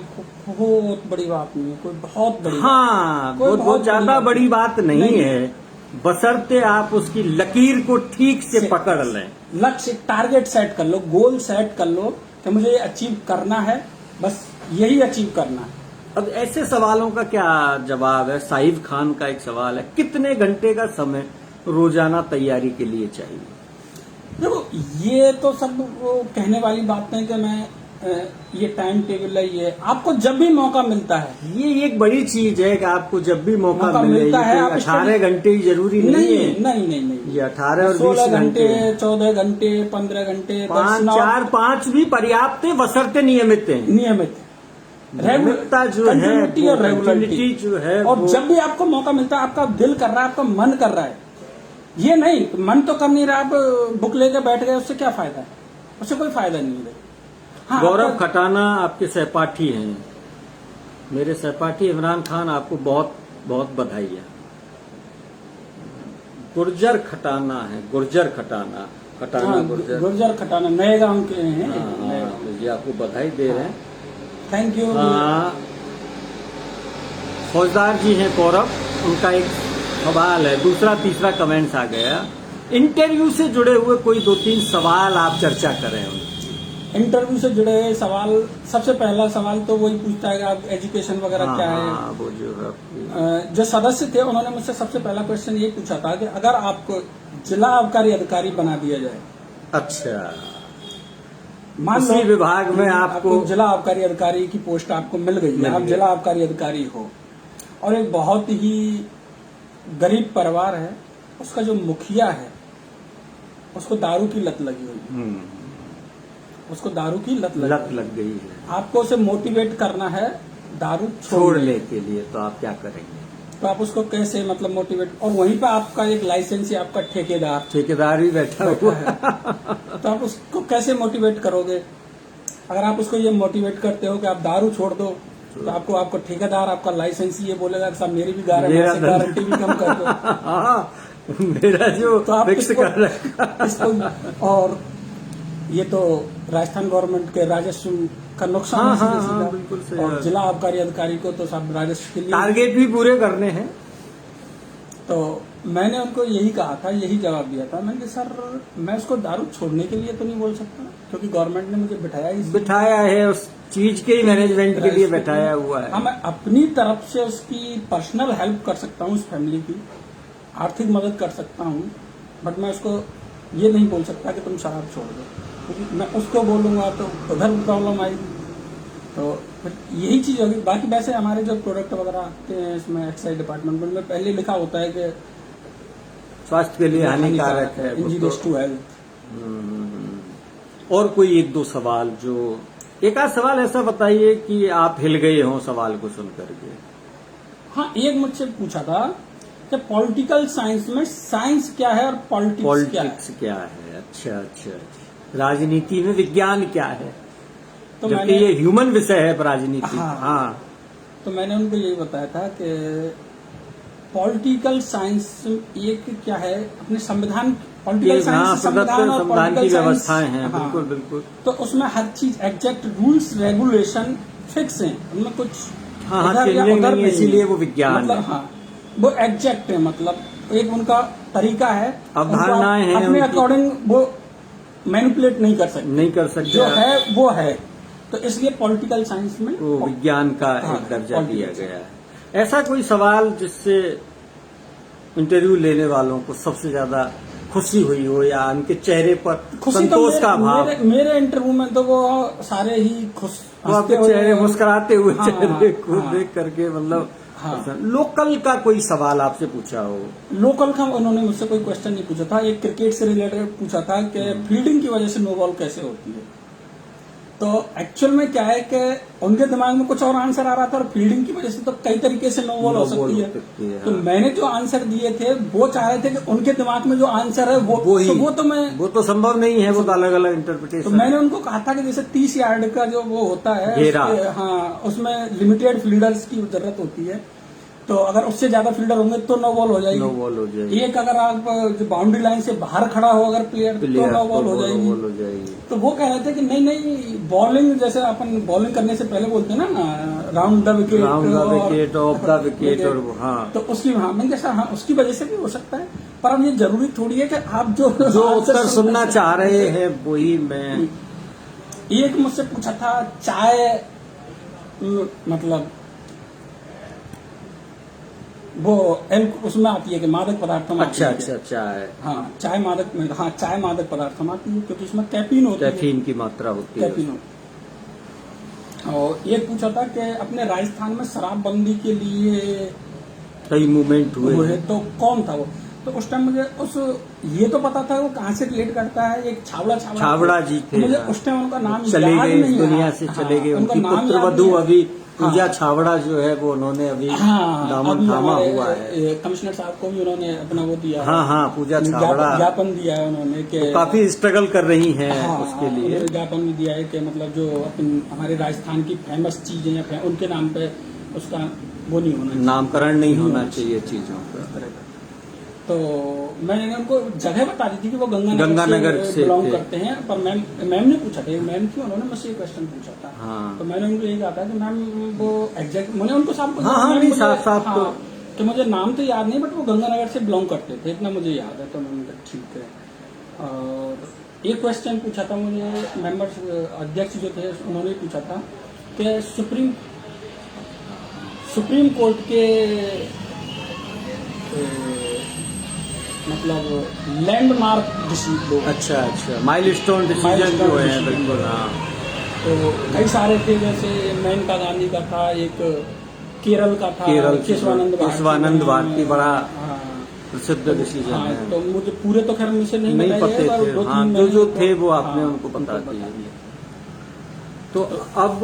बहुत बड़ी बात नहीं है, कोई बहुत बड़ी बहुत ज्यादा बड़ी बात नहीं है, बशर्ते आप उसकी लकीर को ठीक से पकड़ लें। लक्ष्य, टारगेट सेट कर लो, गोल सेट कर लो कि मुझे ये अचीव करना है, बस यही अचीव करना है। अब ऐसे सवालों का क्या जवाब है? साहिब खान का एक सवाल है, कितने घंटे का समय रोजाना तैयारी के लिए चाहिए? देखो, ये तो सब वो कहने वाली बात है कि मैं ये टाइम टेबल है, ये आपको जब भी मौका मिलता है, ये एक बड़ी चीज है कि आपको जब भी मौका मिलता है। 18 घंटे ही जरूरी नहीं है। नहीं, ये 18 और 16 घंटे, 14 घंटे, 15 घंटे, 5 भी पर्याप्त है, बशर्ते नियमित है। नियमितता जो है और रेगुलरिटी जो है, और जब भी आपको मौका मिलता है, आपका दिल कर रहा है, आपका मन कर रहा है, ये नहीं मन तो कर नहीं रहा, आप बुक लेकर बैठ गए, उससे क्या फायदा है? उससे कोई फायदा नहीं है। हाँ, गौरव खटाना आपके सहपाठी हैं, मेरे सहपाठी इमरान खान, आपको बहुत बहुत बधाई है। गुर्जर खटाना है, गुर्जर खटाना गुर्जर खटाना नए गांव के हैं। तो ये आपको बधाई दे रहे हैं, थैंक यू। फौजदार जी हैं गौरव, उनका एक सवाल है, दूसरा तीसरा कमेंट्स आ गया। इंटरव्यू से जुड़े हुए कोई 2-3 सवाल आप चर्चा करें। इंटरव्यू से जुड़े सवाल, सबसे पहला सवाल तो वही पूछता है कि आप एजुकेशन वगैरह क्या है। वो जो सदस्य थे उन्होंने मुझसे सबसे पहला क्वेश्चन ये पूछा था कि अगर आपको जिला आबकारी अधिकारी बना दिया जाए, अच्छा, मान लो विभाग में आपको जिला आबकारी अधिकारी की पोस्ट आपको मिल गई है, आप जिला आबकारी अधिकारी हो, और एक बहुत ही गरीब परिवार है, उसका जो मुखिया है उसको दारू की लत लगी हुई, उसको दारू की लत लग गई है। आपको उसे मोटिवेट करना है दारू छोड़ने के लिए, तो आप क्या करेंगे? तो आप उसको कैसे मतलब मोटिवेट, और वहीं पे आपका एक लाइसेंस या आपका ठेकेदार भी बैठा हुआ है, तो आप उसको कैसे मोटिवेट करोगे? अगर आप उसको ये मोटिवेट करते हो कि आप दारू छोड़ दो, तो आपको ठेकेदार, आपका लाइसेंस ये बोलेगा कि साहब मेरी भी गारंटी भी कम कर दो। मेरा जो तो आप इसको, और ये तो राजस्थान गवर्नमेंट के राजस्व का नुकसान है, बिल्कुल सही। और जिला आबकारी अधिकारी को तो सब राजस्व के लिए टारगेट भी पूरे करने हैं, तो मैंने उनको यही कहा था, यही जवाब दिया था। मैंने कहा सर मैं उसको दारू छोड़ने के लिए तो नहीं बोल सकता, क्योंकि गवर्नमेंट ने मुझे बिठाया है, उस चीज के ही मैनेजमेंट के लिए बैठाया हुआ है। हाँ, मैं अपनी तरफ से उसकी पर्सनल हेल्प कर सकता हूँ, उस फैमिली की आर्थिक मदद कर सकता हूँ, बट मैं उसको ये नहीं बोल सकता कि तुम शराब छोड़ दो, क्योंकि मैं उसको बोलूँगा तो उधर प्रॉब्लम आएगी। तो फिर यही चीज़ होगी। बाकी वैसे हमारे जो प्रोडक्ट वगैरह आते हैं इसमें एक्साइज डिपार्टमेंट में पहले लिखा होता है कि स्वास्थ्य के लिए हानिकारक है, इंजीरियस टू हेल्थ। और कोई एक दो सवाल, जो एक आध सवाल ऐसा बताइए कि आप हिल गए हों सवाल को सुन करके। हाँ, एक मुझसे पूछा था कि पॉलिटिकल साइंस में साइंस क्या है और पॉलिटिक्स क्या है। अच्छा अच्छा, राजनीति में विज्ञान क्या है, तो जबकि ये ह्यूमन विषय है राजनीति। हाँ, तो मैंने उनको यही बताया था कि पॉलिटिकल साइंस एक क्या है, अपने संविधान, पॉलिटिकल साइंस संविधान और पॉलिटिकल की व्यवस्थाएं हैं। बिल्कुल बिल्कुल। तो उसमें हर चीज एग्जैक्ट रूल्स रेगुलेशन फिक्स हैं, उनमें कुछ उधर नहीं, इसीलिए वो विज्ञान मतलब है। हाँ, वो एग्जैक्ट है, मतलब एक उनका तरीका है, अवधारणाएं हैं अपने अकॉर्डिंग वो मैनिपुलेट नहीं कर सकते, जो है वो है। तो इसलिए पॉलिटिकल साइंस में वो विज्ञान का एक दर्जा दिया गया है। ऐसा कोई सवाल जिससे इंटरव्यू लेने वालों को सबसे ज्यादा खुशी हुई हो, या उनके चेहरे पर संतोष का भाव? मेरे इंटरव्यू में तो वो सारे ही खुश, आपके चेहरे मुस्कुराते हुए चेहरे को देख करके, मतलब लोकल का कोई सवाल आपसे पूछा हो? लोकल का उन्होंने मुझसे कोई क्वेश्चन नहीं पूछा था। एक क्रिकेट से रिलेटेड पूछा था कि फील्डिंग की वजह से नो बॉल कैसे होती है। तो एक्चुअल में क्या है कि उनके दिमाग में कुछ और आंसर आ रहा था, और फील्डिंग की वजह से तो कई तरीके से नो बॉल हो सकती है। तो मैंने जो आंसर दिए थे वो चाह रहे थे कि उनके दिमाग में जो आंसर है वो तो संभव नहीं है, वो तो अलग अलग इंटरप्रिटेशन। तो मैंने उनको कहा था कि जैसे 30 यार्ड का जो वो होता है, हाँ, उसमें लिमिटेड फील्डर्स की जरूरत होती है, तो अगर उससे ज्यादा फील्डर होंगे तो नो बॉल हो जाएगी। एक अगर आप बाउंड्री लाइन से बाहर खड़ा हो अगर प्लेयर तो नो बॉल हो जाएगी। तो वो कह रहे थे कि नहीं, बॉलिंग जैसे अपन बॉलिंग करने से पहले बोलते हैं ना, round the wicket, of the wicket, और हाँ, तो उसकी मैंने जैसा हाँ उसकी वजह से भी हो सकता है, पर अब ये जरूरी थोड़ी है कि आप जो उत्तर सुनना चाह रहे हैं वही मैं। एक मुझसे पूछा था चाय, मतलब वो उसमें आती है कि मादक पदार्थों में। अच्छा, चाय, हाँ, चाय मादक पदार्थों में आती है, क्योंकि उसमें कैफीन होती है, कैफीन की मात्रा होती है। और एक पूछा था कि अपने राजस्थान में शराबबंदी के लिए कई मूवमेंट हुए, तो कौन था वो? तो उस टाइम मुझे ये तो पता था वो कहाँ से रिलेट करता है, एक छावड़ा जी थे। मुझे उस टाइम उनका नाम चले गए, इस दुनिया से चले गए। उनकी पुत्रवधू अभी पूजा छावड़ा जो है वो उन्होंने अभी दामन थामा हुआ है। कमिश्नर साहब को भी उन्होंने अपना वो दिया, हाँ, पूजा छावड़ा ज्ञापन दिया है उन्होंने कि काफी स्ट्रगल कर रही हैं उसके लिए। ज्ञापन भी दिया है कि मतलब जो हमारे राजस्थान की फेमस चीजें या उनके नाम पे उसका वो नहीं होना, नामकरण नहीं होना चाहिए चीजों का। तो मैंने उनको जगह बता दी थी कि वो गंगानगर से बिलोंग करते हैं, पर मैम ने पूछा था, मैम थी, उन्होंने मुझसे ये क्वेश्चन पूछा था। हाँ। तो मैंने उनको यही कहा था कि मैम वो एग्जैक्ट, मैंने उनको साफ कि मुझे नाम तो याद नहीं, बट वो गंगानगर से बिलोंग करते थे, इतना मुझे याद है। तो मैंने ठीक है। और एक क्वेश्चन पूछा था मुझे, मेंबर्स अध्यक्ष जो थे उन्होंने पूछा था कि सुप्रीम कोर्ट के मतलब लैंडमार्क डिसीजन, अच्छा, माइलस्टोन डिसीजन जो है, बिल्कुल हाँ। तो कई सारे थे, जैसे मेनका गांधी का था, एक केरल का था, केशवानंद भारती, बड़ा प्रसिद्ध डिसीजन है। तो मुझे पूरे तो खैर मुझे नहीं पते थे, हाँ, जो थे वो आपने उनको बता दिए। तो अब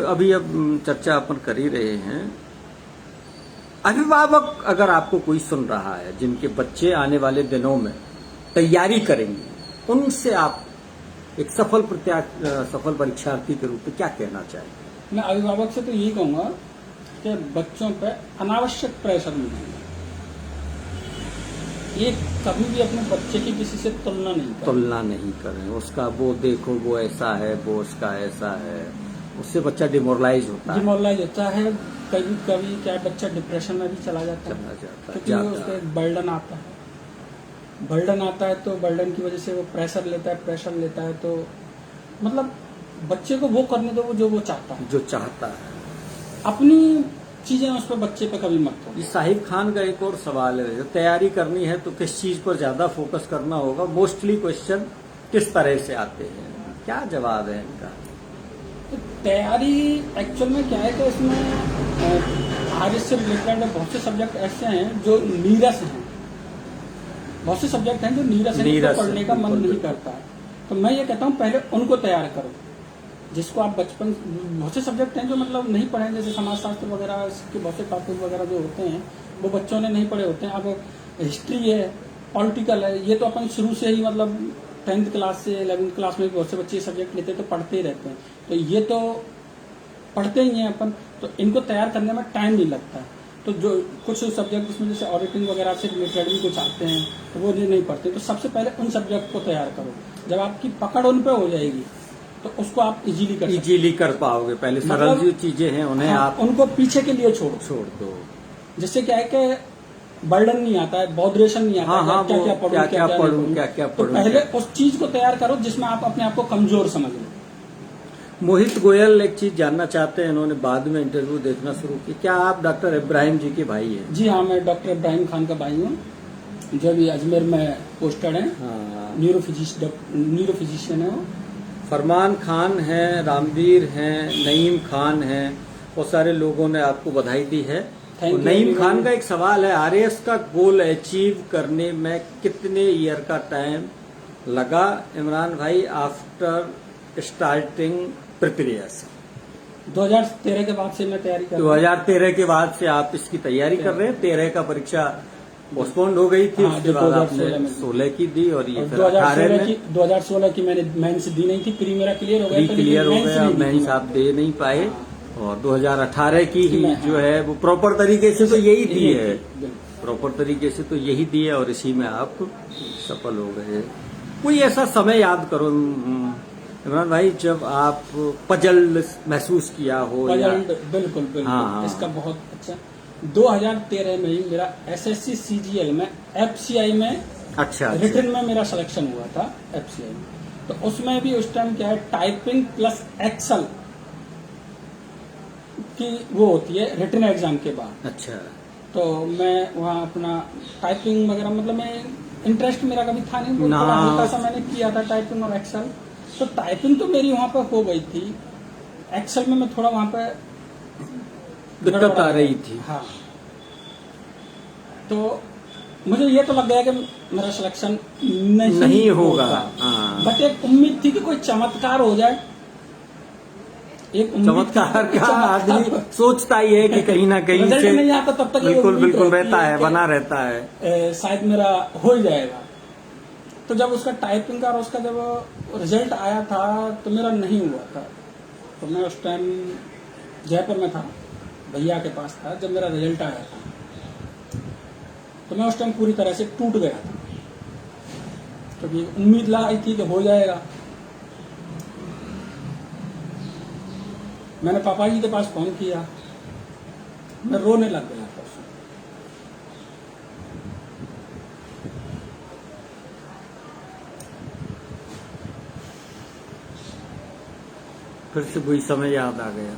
अभी चर्चा अपन कर ही रहे हैं, अभिभावक अगर आपको कोई सुन रहा है जिनके बच्चे आने वाले दिनों में तैयारी करेंगे, उनसे आप एक सफल परीक्षार्थी के रूप में क्या कहना चाहेंगे? मैं अभिभावक से तो यही कहूंगा कि बच्चों पे अनावश्यक प्रेशर नहीं है। ये कभी भी अपने बच्चे की किसी से तुलना नहीं करें। उसका वो देखो वो ऐसा है, वो उसका ऐसा है, उससे बच्चा डिमोरलाइज होता है। डिमोरलाइज होता है, कभी कभी क्या बच्चा डिप्रेशन में भी चला जाता है, क्योंकि उसको एक बर्डन आता है। बर्डन आता है तो बर्डन की वजह से वो प्रेशर लेता है तो मतलब बच्चे को वो करने दो जो वो चाहता है, अपनी चीजें उस पर बच्चे पे कभी मत करो। साहिब खान का एक और सवाल है, जब तैयारी करनी है तो किस चीज पर ज्यादा फोकस करना होगा? मोस्टली क्वेश्चन किस तरह से आते हैं, क्या जवाब है इनका? तो तैयारी एक्चुअल में क्या है कि इसमें आर्ट्स से रिलेटेड बहुत से सब्जेक्ट ऐसे हैं जो नीरस हैं, बहुत से सब्जेक्ट हैं जो नीरस हैं, तो पढ़ने का मन नहीं करता है। तो मैं ये कहता हूँ पहले उनको तैयार करो, जिसको आप बचपन, बहुत से सब्जेक्ट हैं जो मतलब नहीं पढ़े, जैसे समाजशास्त्र वगैरह, इसके बहुत से टॉपिक वगैरह जो होते हैं वो बच्चों ने नहीं पढ़े होते हैं। अब हिस्ट्री है, पॉलिटिकल है, ये तो अपन शुरू से ही मतलब 10th क्लास से 11th क्लास में बहुत से बच्चे सब्जेक्ट लेते हैं तो पढ़ते ही रहते हैं, तो ये तो पढ़ते ही हैं अपन, तो इनको तैयार करने में टाइम नहीं लगता है। तो जो कुछ सब्जेक्ट इसमें जैसे ऑडिटिंग वगैरह से रिलेटेड भी कुछ आते हैं तो वो नहीं पढ़ते, तो सबसे पहले उन सब्जेक्ट को तैयार करो। जब आपकी पकड़ उन पे हो जाएगी तो उसको आप इजीली कर पाओगे। पहले सरल जो चीजें हैं उन्हें आप उनको पीछे के लिए छोड़ दो, जिससे क्या है कि बर्डन नहीं आता है, बॉदरेशन नहीं आता है, क्या पढ़ूं। तो पहले उस चीज को तैयार करो जिसमें आप अपने आप को कमजोर समझ लो। मोहित गोयल एक चीज जानना चाहते हैं, इन्होंने बाद में इंटरव्यू देखना शुरू की, क्या आप डॉक्टर इब्राहिम जी के भाई हैं? जी हाँ, मैं डॉक्टर इब्राहिम खान का भाई हूँ, जो अभी अजमेर में पोस्टेड है। न्यूरोफिजिशियन है वो। फरमान खान है, रामवीर हैं, नईम खान हैं, बहुत सारे लोगों ने आपको बधाई दी है। नईम खान का एक सवाल है, आरएएस का गोल अचीव करने में कितने ईयर का टाइम लगा इमरान भाई आफ्टर स्टार्टिंग प्रिपरेशन? 2013 के बाद से मैं तैयारी कर रहा हूँ। 2013 के बाद से आप इसकी तैयारी कर रहे हैं। 13 का परीक्षा पोस्टपोन्ड हो गई थी, उसके बाद आपने 16 की दी और ये 2016 की मैंने मेंस दी नहीं थी, प्री मेरा क्लियर हो गया, मेंस आप दे नहीं पाए, और 2018 की ही जो है वो प्रॉपर तरीके से तो यही दी है, प्रॉपर तरीके से तो यही दी है और इसी में आप सफल हो गए। कोई ऐसा समय याद करो इमरान भाई जब आप पजल महसूस किया हो? बिल्कुल। हाँ। इसका बहुत अच्छा, 2013 में ही मेरा SSC CGL में FCI में रिटन में मेरा सिलेक्शन हुआ था FCI में। तो उसमें भी उस टाइम क्या है, टाइपिंग प्लस एक्सेल की वो होती है रिटन एग्जाम के बाद। अच्छा। तो मैं वहाँ अपना टाइपिंग वगैरह, मतलब मैं इंटरेस्ट मेरा कभी था नहीं, हल्का सा मैंने किया था टाइपिंग और एक्सेल। तो टाइपिंग तो मेरी वहाँ पर हो गई थी, एक्सेल में मैं थोड़ा वहाँ पे दिक्कत आ रही थी। हाँ, तो मुझे ये तो लग गया कि मेरा सिलेक्शन नहीं होगा। हाँ। बट एक उम्मीद थी कि कोई चमत्कार हो जाए। एक चमत्कार का आदमी सोचता ही है कि कहीं ना कहीं से नहीं आता तब तक बिल्कुल रहता है, बना रहता है, शायद मेरा हो ही जाएगा। तो जब उसका टाइपिंग का और उसका जब रिजल्ट आया था तो मेरा नहीं हुआ था। तो मैं उस टाइम जयपुर में था, भैया के पास था। जब मेरा रिजल्ट आया था तो मैं उस टाइम पूरी तरह से टूट गया था, क्योंकि उम्मीद लाई थी कि हो जाएगा। मैंने पापा जी के पास फोन किया, मैं रोने लग गया था। फिर से वही समय याद आ गया।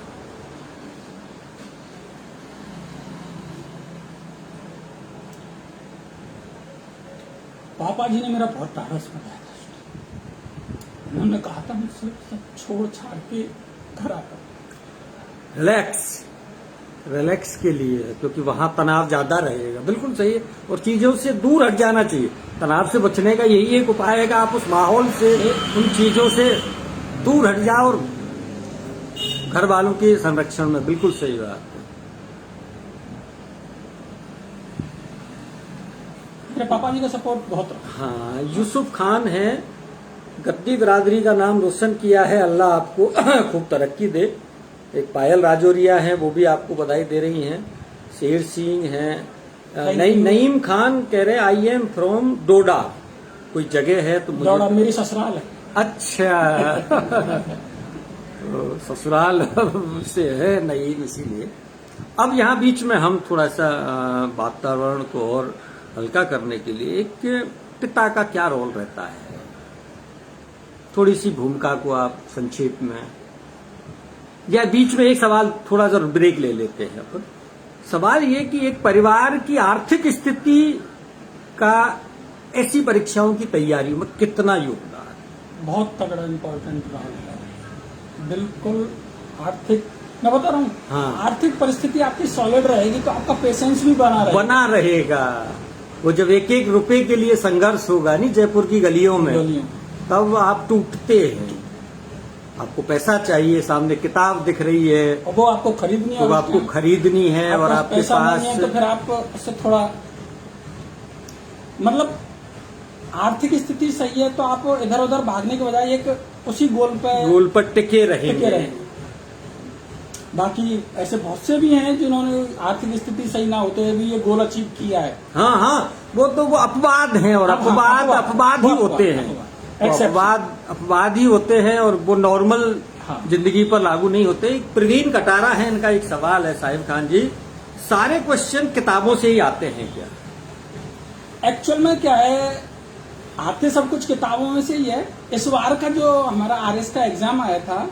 पापा जी ने मेरा बहुत टारस बनाया था। उन्होंने कहा था मुझसे सब छोड़ छाड़ के घर आता, रिलैक्स के लिए, क्योंकि वहां तनाव ज्यादा रहेगा। बिल्कुल सही है, और चीजों से दूर हट जाना चाहिए। तनाव से बचने का यही एक उपाय है कि आप उस माहौल से, उन चीजों से दूर हट जाओ और घर वालों के संरक्षण में। बिल्कुल सही बात है। मेरे पापा जी का सपोर्ट बहुत रहा। हाँ, यूसुफ खान है, गद्दी बिरादरी का नाम रोशन किया है, अल्लाह आपको खूब तरक्की दे। एक पायल राजौरिया है, वो भी आपको बधाई दे रही हैं। शेर सिंह है। नईम खान कह रहे आई एम फ्रॉम डोडा, कोई जगह है तो मुझे। डोडा मेरी ससुराल है। अच्छा। तो ससुराल से है नहीं, इसीलिए अब यहाँ बीच में हम थोड़ा सा वातावरण को और हल्का करने के लिए एक पिता का क्या रोल रहता है, थोड़ी सी भूमिका को आप संक्षेप में, या बीच में एक सवाल थोड़ा सा ब्रेक ले लेते हैं अपन। सवाल ये कि एक परिवार की आर्थिक स्थिति का ऐसी परीक्षाओं की तैयारी में कितना योगदान है? बहुत तगड़ा इम्पोर्टेंट रोल है। बिल्कुल आर्थिक, मैं बता रहा हूँ, हाँ। आर्थिक परिस्थिति आपकी सॉलिड रहेगी तो आपका पेशेंस भी बना रहेगा। वो जब एक एक रुपए के लिए संघर्ष होगा नहीं जयपुर की गलियों में, तब आप टूटते हैं। आपको पैसा चाहिए, सामने किताब दिख रही है, और वो आपको खरीदनी है, वो आपको खरीदनी है, और आपके पैसा पास नहीं है, तो फिर आप उससे थोड़ा, मतलब आर्थिक स्थिति सही है तो आप इधर उधर भागने के बजाय एक उसी गोल पर टिके रहेंगे। बाकी ऐसे बहुत से भी हैं जिन्होंने आर्थिक स्थिति सही ना होते हुए भी ये गोल अचीव किया है। हाँ हाँ, वो तो वो अपवाद हैं, और अपवाद ही होते हैं, अपवाद ही होते हैं, और वो नॉर्मल जिंदगी पर लागू नहीं होते। प्रवीण कटारा है, इनका एक सवाल है साहिब खान जी, सारे क्वेश्चन किताबों से ही आते हैं क्या? एक्चुअल में क्या है, आते सब कुछ किताबों में से ही है। इस बार का जो हमारा आरएस का एग्जाम आया था,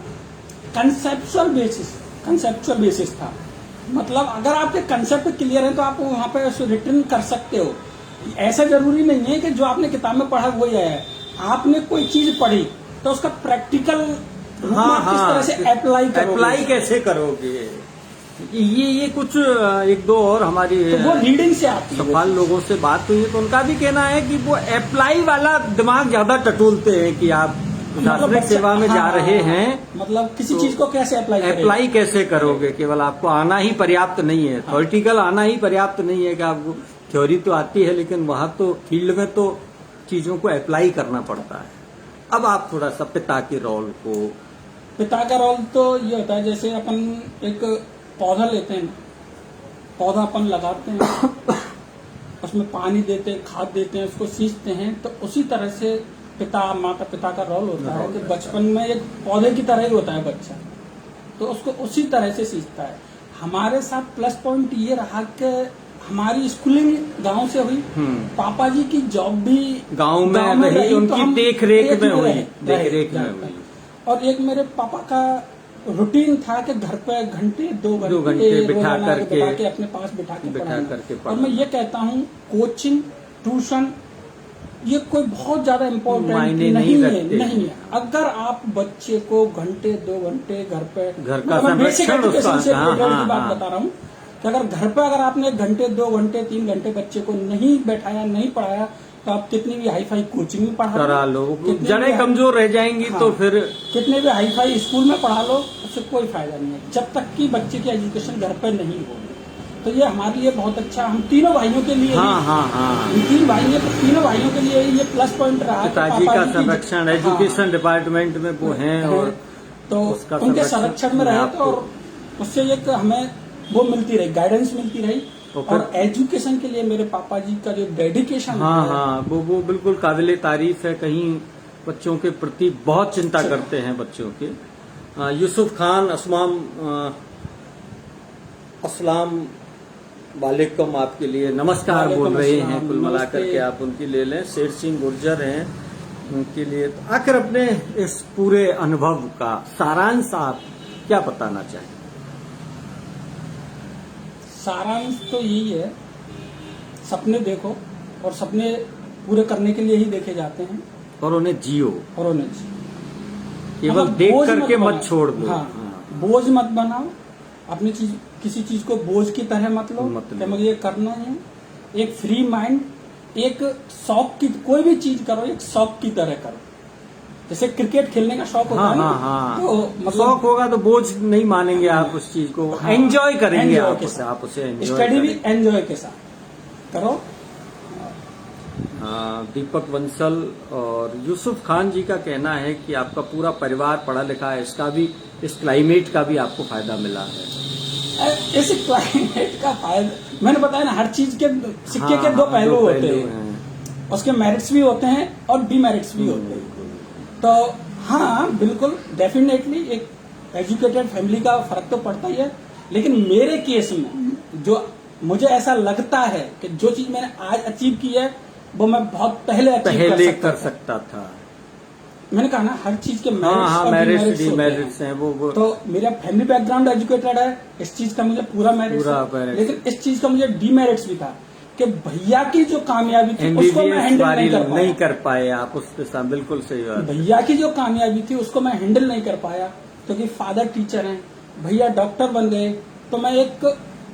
कंसेप्चुअल बेसिस था। मतलब अगर आपके कंसेप्ट क्लियर है तो आप वहाँ पे रिटर्न कर सकते हो। ऐसा जरूरी नहीं है कि जो आपने किताब में पढ़ा वही है। आपने कोई चीज पढ़ी तो उसका प्रैक्टिकल किस तरह से अप्लाई कैसे करोगे, ये कुछ एक दो और हमारी तो वो रीडिंग से आती है। सफल लोगों से बात हुई है तो उनका भी कहना है कि वो अप्लाई वाला दिमाग ज्यादा टटोलते हैं कि आप प्रशासनिक सेवा में जा रहे हैं, मतलब किसी चीज को कैसे अप्लाई कैसे करोगे। केवल आपको आना ही पर्याप्त नहीं है, थ्योरेटिकल आना ही पर्याप्त नहीं है कि आपको थ्योरी तो आती है, लेकिन वहां तो फील्ड में तो चीजों को अप्लाई करना पड़ता है। अब आप थोड़ा सा पिता के रोल को। पिता का रोल तो ये होता है, जैसे अपन एक पौधा लेते हैं, पौधा अपन लगाते हैं, उसमें पानी देते हैं, खाद देते हैं, उसको सींचते हैं, तो उसी तरह से माता पिता का रोल होता है कि बचपन में एक पौधे की तरह ही होता है बच्चा, तो उसको उसी तरह से सींचता है। हमारे साथ प्लस पॉइंट ये रहा कि हमारी स्कूलिंग गांव से हुई, पापा जी की जॉब भी गांव में रही, उनकी देख रेख में हुई। और एक मेरे पापा का रूटीन था कि घर पे घंटे दो घंटे बिठा करके अपने पास बिठा के और मैं ये कहता हूँ, कोचिंग ट्यूशन ये कोई बहुत ज्यादा इम्पोर्टेंट नहीं है। अगर आप बच्चे को घंटे 2 घंटे घर का बेसिक एजुकेशन से बात बता रहा हूँ कि अगर घर पे अगर आपने घंटे 2 घंटे 3 घंटे बच्चे को नहीं बैठाया, नहीं पढ़ाया, तो आप कितनी भी हाई फाई कोचिंग में पढ़ा लो, जड़ें कमजोर रह जाएंगी। तो फिर कितने भी हाई फाई स्कूल में पढ़ा लो, उससे कोई फायदा नहीं है जब तक कि बच्चे की एजुकेशन घर पर नहीं हो। तो ये हमारे लिए बहुत अच्छा, हम तीनों भाइयों के लिए तीन भाइयों के लिए ये प्लस पॉइंट रहा। पिताजी का संरक्षण एजुकेशन डिपार्टमेंट में वो हैं, और तो उनके संरक्षण में रहे तो, और उससे एक हमें वो मिलती रही, गाइडेंस मिलती रही। और एजुकेशन के लिए मेरे पापा जी का जो डेडिकेशन वो बिल्कुल काबिले तारीफ है। कहीं बच्चों के प्रति बहुत चिंता करते हैं बच्चों के। यूसुफ खान अस्सलाम वालेकुम आपके लिए नमस्कार बोल रहे हैं, कुल मिलाकर के आप उनकी ले लें। शेर सिंह गुर्जर हैं, उनके लिए तो आखिर अपने इस पूरे अनुभव का सारांश आप क्या बताना चाहें? सारांश तो यही है, सपने देखो, और सपने पूरे करने के लिए ही देखे जाते हैं, और उन्हें जियो, केवल देख करके मत छोड़ दो। बोझ मत बनाओ अपनी चीज, किसी चीज को बोझ की तरह मत लो कि मुझे ये करना है। एक फ्री माइंड, एक शौक की, कोई भी चीज करो एक शौक की तरह करो। जैसे क्रिकेट खेलने का शौक होता है, तो मतलब शौक होगा तो बोझ नहीं मानेंगे आप उस चीज को, एंजॉय करेंगे आप उसे स्टडी भी एंजॉय के साथ करो। दीपक बंसल और यूसुफ खान जी का कहना है कि आपका पूरा परिवार पढ़ा लिखा है, इसका भी, इस क्लाइमेट का भी आपको फायदा मिला है। इस क्लाइमेट का फायदा, मैंने बताया ना, हर चीज के सिक्के के दो पहलू होते हैं, उसके मेरिट्स भी होते हैं और डीमेरिट्स भी होते हैं। तो हाँ बिल्कुल डेफिनेटली एक एजुकेटेड फैमिली का फर्क तो पड़ता ही है, लेकिन मेरे केस में जो मुझे ऐसा लगता है कि जो चीज मैंने आज अचीव की है वो मैं बहुत पहले अचीव कर सकता था। मैंने कहा ना, हर चीज के मेरिट्स डिमेरिट्स हैं वो। तो मेरा फैमिली बैकग्राउंड एजुकेटेड है, इस चीज का मुझे पूरा मेरिट्स है, लेकिन इस चीज का मुझे डीमेरिट्स भी था कि भैया की जो कामयाबी थी उसको मैं हैंडल नहीं कर पाए आप उस पे। बिल्कुल सही बात। भैया की जो कामयाबी थी उसको मैं हैंडल नहीं कर पाया, क्योंकि फादर टीचर हैं, भैया डॉक्टर बन गए, तो मैं एक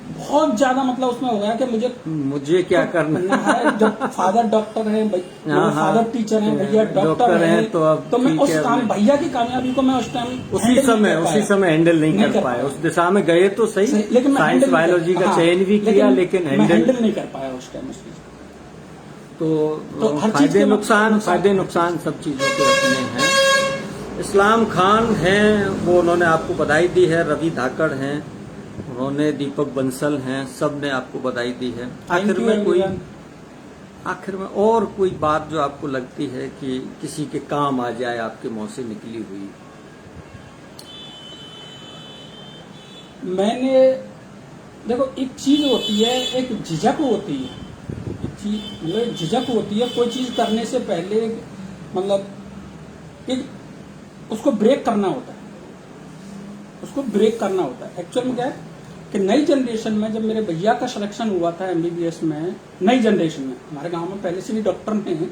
बहुत ज्यादा मतलब उसमें हो गया कि मुझे क्या करना है। जब फादर डॉक्टर है, फादर टीचर है, भैया डॉक्टर है, तो मैं उस काम भैया की कामयाबी को मैं उस टाइम उसी समय हैंडल नहीं कर पाए। उस दिशा में गए तो सही, लेकिन साइंस बायोलॉजी का चयन भी किया, लेकिन हैंडल नहीं कर पाया उस टाइम। तो फायदे नुकसान सब चीजों के अपने हैं। इस्लाम खान हैं, वो उन्होंने आपको बधाई दी है। रवि धाकड़ हैं, उन्होंने दीपक बंसल हैं, सब ने आपको बधाई दी है। आखिर में और कोई बात जो आपको लगती है कि किसी के काम आ जाए, आपके मुंह से निकली हुई? मैंने देखो, एक चीज होती है, एक झिझक होती है, झिझक होती है कोई चीज करने से पहले, मतलब एक उसको ब्रेक करना होता है, एक्चुअल में क्या है कि नई जनरेशन में जब मेरे भैया का सिलेक्शन हुआ था एमबीबीएस में, नई जनरेशन में, हमारे गांव में पहले से भी डॉक्टर हैं,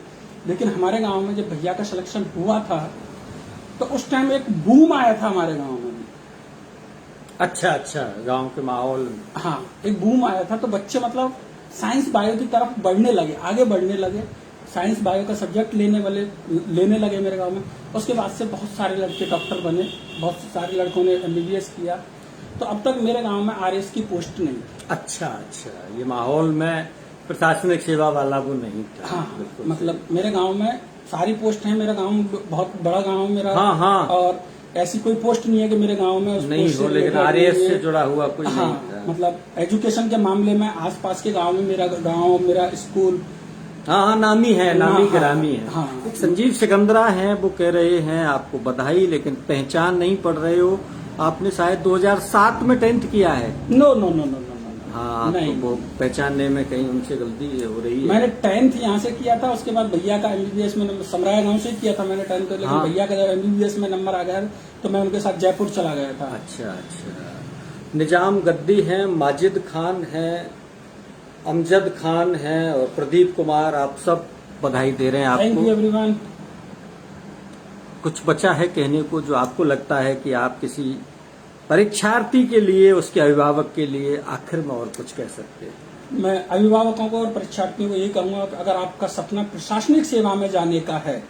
लेकिन हमारे गांव में जब भैया का सिलेक्शन हुआ था तो उस टाइम एक बूम आया था हमारे गांव में भी। अच्छा, गांव के माहौल, हाँ, एक बूम आया था, तो बच्चे मतलब साइंस बायो की तरफ आगे बढ़ने लगे, साइंस बायो का सब्जेक्ट लेने लगे मेरे गांव में। उसके बाद से बहुत सारे लड़के डॉक्टर बने, बहुत सारे लड़कों ने एमबीबीएस किया, तो अब तक मेरे गांव में आरएस की पोस्ट नहीं। अच्छा, ये माहौल में प्रशासनिक सेवा वाला वो नहीं था। हाँ, मतलब मेरे गांव में सारी पोस्ट है, मेरा गांव बहुत बड़ा गांव मेरा। हाँ। और ऐसी कोई पोस्ट नहीं है कि मेरे गांव में नहीं हो, लेकिन आरएस से जुड़ा हुआ कोई नहीं था। मतलब एजुकेशन के मामले में आसपास के गांव में मेरा स्कूल नामी गिरामी है। हाँ। संजीव सिकंदरा हैं, वो कह रहे हैं आपको बधाई, लेकिन पहचान नहीं पड़ रहे हो। आपने शायद 2007 में 10th किया है। नो। हाँ, तो वो पहचानने में कहीं उनसे गलती हो रही है। मैंने 10th यहाँ से किया था, उसके बाद भैया का एमबीबीएस में समराया गांव से किया था मैंने 10th, लेकिन भैया का जब एमबीबीएस में नंबर आ गया तो मैं उनके साथ जयपुर चला गया था। अच्छा। निजाम गद्दी हैं, माजिद खान हैं, अमजद खान हैं और प्रदीप कुमार, आप सब बधाई दे रहे हैं आपको। Thank you everyone. कुछ बचा है कहने को जो आपको लगता है कि आप किसी परीक्षार्थी के लिए, उसके अभिभावक के लिए आखिर में और कुछ कह सकते हैं? मैं अभिभावकों को और परीक्षार्थियों को यही कहूंगा कि अगर आपका सपना प्रशासनिक सेवा में जाने का है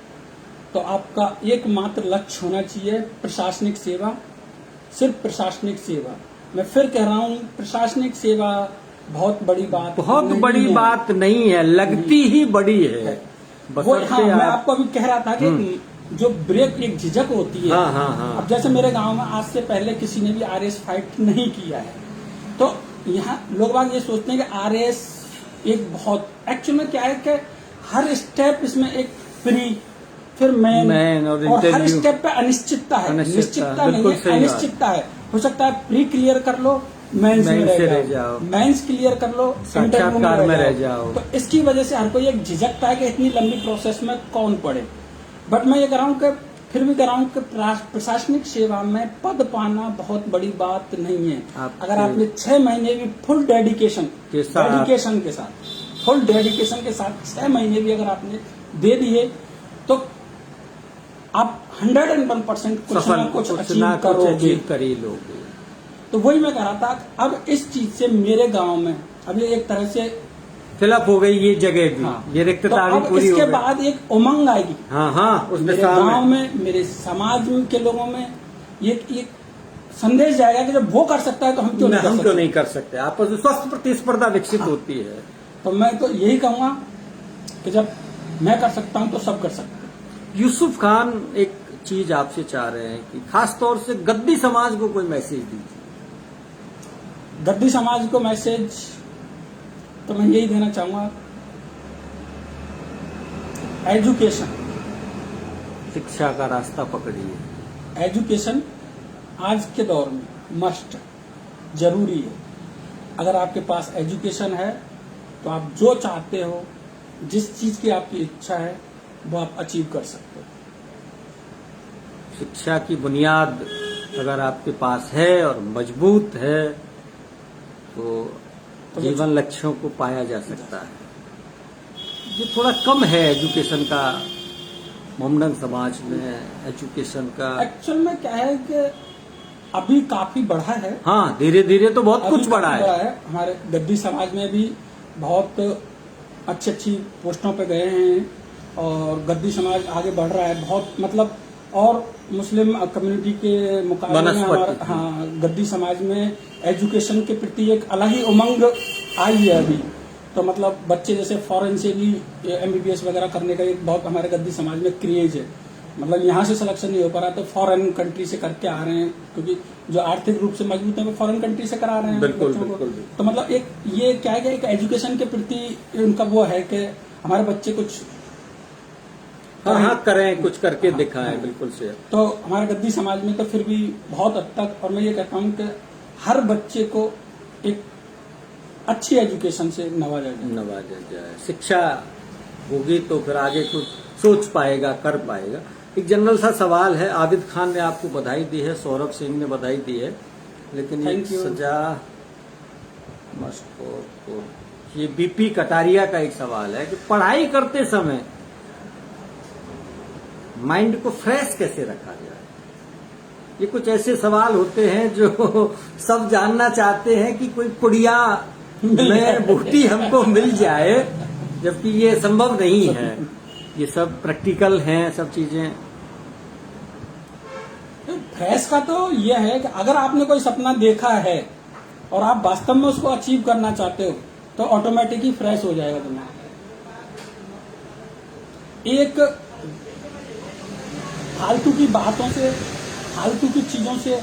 तो आपका एकमात्र लक्ष्य होना चाहिए प्रशासनिक सेवा, सिर्फ प्रशासनिक सेवा। मैं फिर कह रहा हूँ, प्रशासनिक सेवा बहुत बड़ी बात नहीं है, लगती ही बड़ी है। मैं आपको अभी कह रहा था कि जो ब्रेक, एक झिझक होती है। हाँ। अब जैसे मेरे गांव में आज से पहले किसी ने भी आरएस फाइट नहीं किया है, तो यहाँ लोग बाग ये सोचते हैं कि आरएस एक बहुत, एक्चुअल में क्या है कि हर स्टेप इसमें एक प्री, फिर मेन और हर स्टेप पे अनिश्चितता है, निश्चितता नहीं है, अनिश्चितता है। हो सकता है प्री क्लियर कर लो, मेंस में रह जाओ, मेंस क्लियर कर लो, साक्षात्कार में रह जाओ। तो इसकी वजह से हर कोई एक झिझकता है कि इतनी लंबी प्रोसेस में कौन पड़े। बट मैं ये कह रहा हूँ कि प्रशासनिक सेवा में पद पाना बहुत बड़ी बात नहीं है। अगर आपने 6 महीने भी फुल डेडिकेशन के साथ 6 महीने भी अगर आपने दे दिए तो आप 101% कुछ ना कुछ अचीव कर ही लोगे। तो वही मैं कह रहा था, अब इस चीज से मेरे गांव में अभी एक तरह से फिलअप हो गई ये जगह भी। ये रिक्तता भी पूरी हो गई। इसके बाद एक उमंग आएगी। उस मेरे गांव में, मेरे समाज के लोगों में ये संदेश जाएगा कि जब वो कर सकता है तो हम क्यों नहीं कर सकते। आपस में स्वस्थ प्रतिस्पर्धा विकसित होती है। तो मैं तो यही कहूंगा कि जब मैं कर सकता हूं तो सब कर सकते हैं। यूसुफ खान एक चीज आपसे चाह रहे हैं कि खास तौर से गद्दी समाज को कोई मैसेज दीजिए। गद्दी समाज को मैसेज तो मैं यही देना चाहूंगा, एजुकेशन, शिक्षा का रास्ता पकड़िए। एजुकेशन आज के दौर में मस्ट जरूरी है। अगर आपके पास एजुकेशन है तो आप जो चाहते हो, जिस चीज की आपकी इच्छा है, वो आप अचीव कर सकते हो। शिक्षा की बुनियाद अगर आपके पास है और मजबूत है तो जीवन लक्ष्यों को पाया जा सकता है। ये थोड़ा कम है एजुकेशन का मोमडन समाज में, एजुकेशन का एक्चुअल में क्या है कि अभी काफी बढ़ा है। हाँ, धीरे धीरे तो बहुत कुछ बढ़ा है। हमारे गद्दी समाज में भी बहुत अच्छी अच्छी पोस्टों पे गए हैं और गद्दी समाज आगे बढ़ रहा है बहुत, मतलब और मुस्लिम कम्युनिटी के मुकाबले में हमारा, हाँ, गद्दी समाज में एजुकेशन के प्रति एक अलग ही उमंग आई है अभी। तो मतलब बच्चे जैसे फॉरेन से भी MBBS वगैरह करने का एक बहुत हमारे गद्दी समाज में क्रेज है। मतलब यहाँ से सिलेक्शन नहीं हो पा रहा तो फॉरेन कंट्री से करके आ रहे हैं, क्योंकि जो आर्थिक रूप से मजबूत है वो फॉरेन कंट्री से करा रहे हैं बिल्कुल, बच्चों बिल्कुल, को। तो मतलब एक ये क्या है कि एक एजुकेशन के प्रति उनका वो है कि हमारे बच्चे कुछ हाँ करें, कुछ करके दिखाएं। बिल्कुल से तो हमारे गद्दी समाज में तो फिर भी बहुत हद तक, और मैं ये कहता हूँ कि हर बच्चे को एक अच्छी एजुकेशन से नवाजा जाए। शिक्षा होगी तो फिर आगे कुछ सोच पाएगा, कर पाएगा। एक जनरल सा सवाल है, आबिद खान ने आपको बधाई दी है, सौरभ सिंह ने बधाई दी है, लेकिन ये सजा मस्त, ये BP कटारिया का एक सवाल है कि पढ़ाई करते समय माइंड को फ्रेश कैसे रखा जाए। ये कुछ ऐसे सवाल होते हैं जो सब जानना चाहते हैं कि कोई पुड़िया में बूटी हमको मिल जाए, जबकि ये संभव नहीं है। ये सब प्रैक्टिकल हैं, सब चीजें। फ्रेश का तो ये है कि अगर आपने कोई सपना देखा है और आप वास्तव में उसको अचीव करना चाहते हो तो ऑटोमेटिक ही फ्रेश हो जाएगा दिमाग। एक फालतू की बातों से, फालतू की चीजों से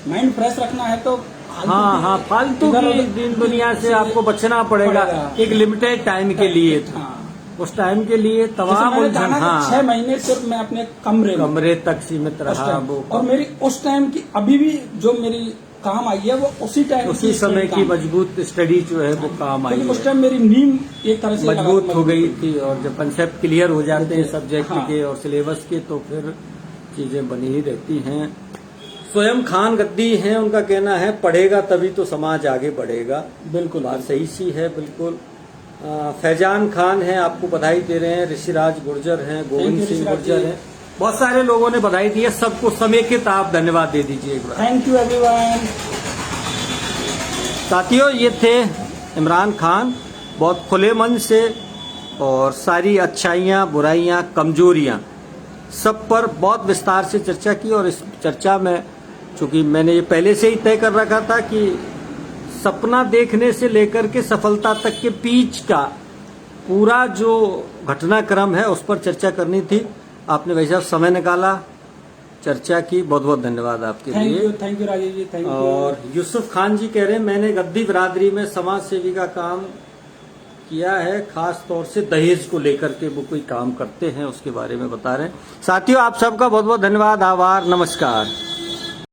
माइंड फ्रेश रखना है तो हाँ, फालतू की दिन दुनिया से आपको बचना पड़ेगा एक लिमिटेड टाइम के लिए। उस टाइम के लिए तमाम उलझन, 6 महीने सिर्फ मैं अपने कमरे तक सीमित रहा वो, और मेरी उस टाइम की अभी भी जो मेरी काम आई है वो उसी टाइम, उसी समय की मजबूत स्टडी जो है वो काम आई है। उस टाइम मेरी नींव एक तरह से मजबूत हो गई थी, और जब कंसेप्ट क्लियर हो जाते हैं सब्जेक्ट के और सिलेबस के तो फिर चीजें बनी ही रहती हैं। स्वयं खान गद्दी हैं, उनका कहना है पढ़ेगा तभी तो समाज आगे बढ़ेगा। बिल्कुल बात सही सी है, बिल्कुल। फैजान खान हैं, आपको बधाई दे रहे हैं। ऋषिराज गुर्जर हैं, गोविंद सिंह गुर्जर हैं, बहुत सारे लोगों ने बधाई दी है। सबको समेकित आप धन्यवाद दे दीजिए एक बार। Thank you everyone. साथियों, ये थे इमरान खान, बहुत खुले मन से और सारी अच्छाइयाँ, बुराइयाँ, कमजोरियाँ सब पर बहुत विस्तार से चर्चा की। और इस चर्चा में चूंकि मैंने ये पहले से ही तय कर रखा था कि सपना देखने से लेकर के सफलता तक के बीच का पूरा जो घटनाक्रम है उस पर चर्चा करनी थी। आपने वैसा समय निकाला, चर्चा की, बहुत बहुत धन्यवाद आपके लिए। Thank you Rajesh ji, thank you. और यूसुफ खान जी कह रहे हैं मैंने गद्दी बिरादरी में समाज सेवी का काम किया है, खास तौर से दहेज को लेकर के वो कोई काम करते हैं उसके बारे में बता रहे हैं। साथियों, आप सबका बहुत बहुत धन्यवाद, आभार, नमस्कार।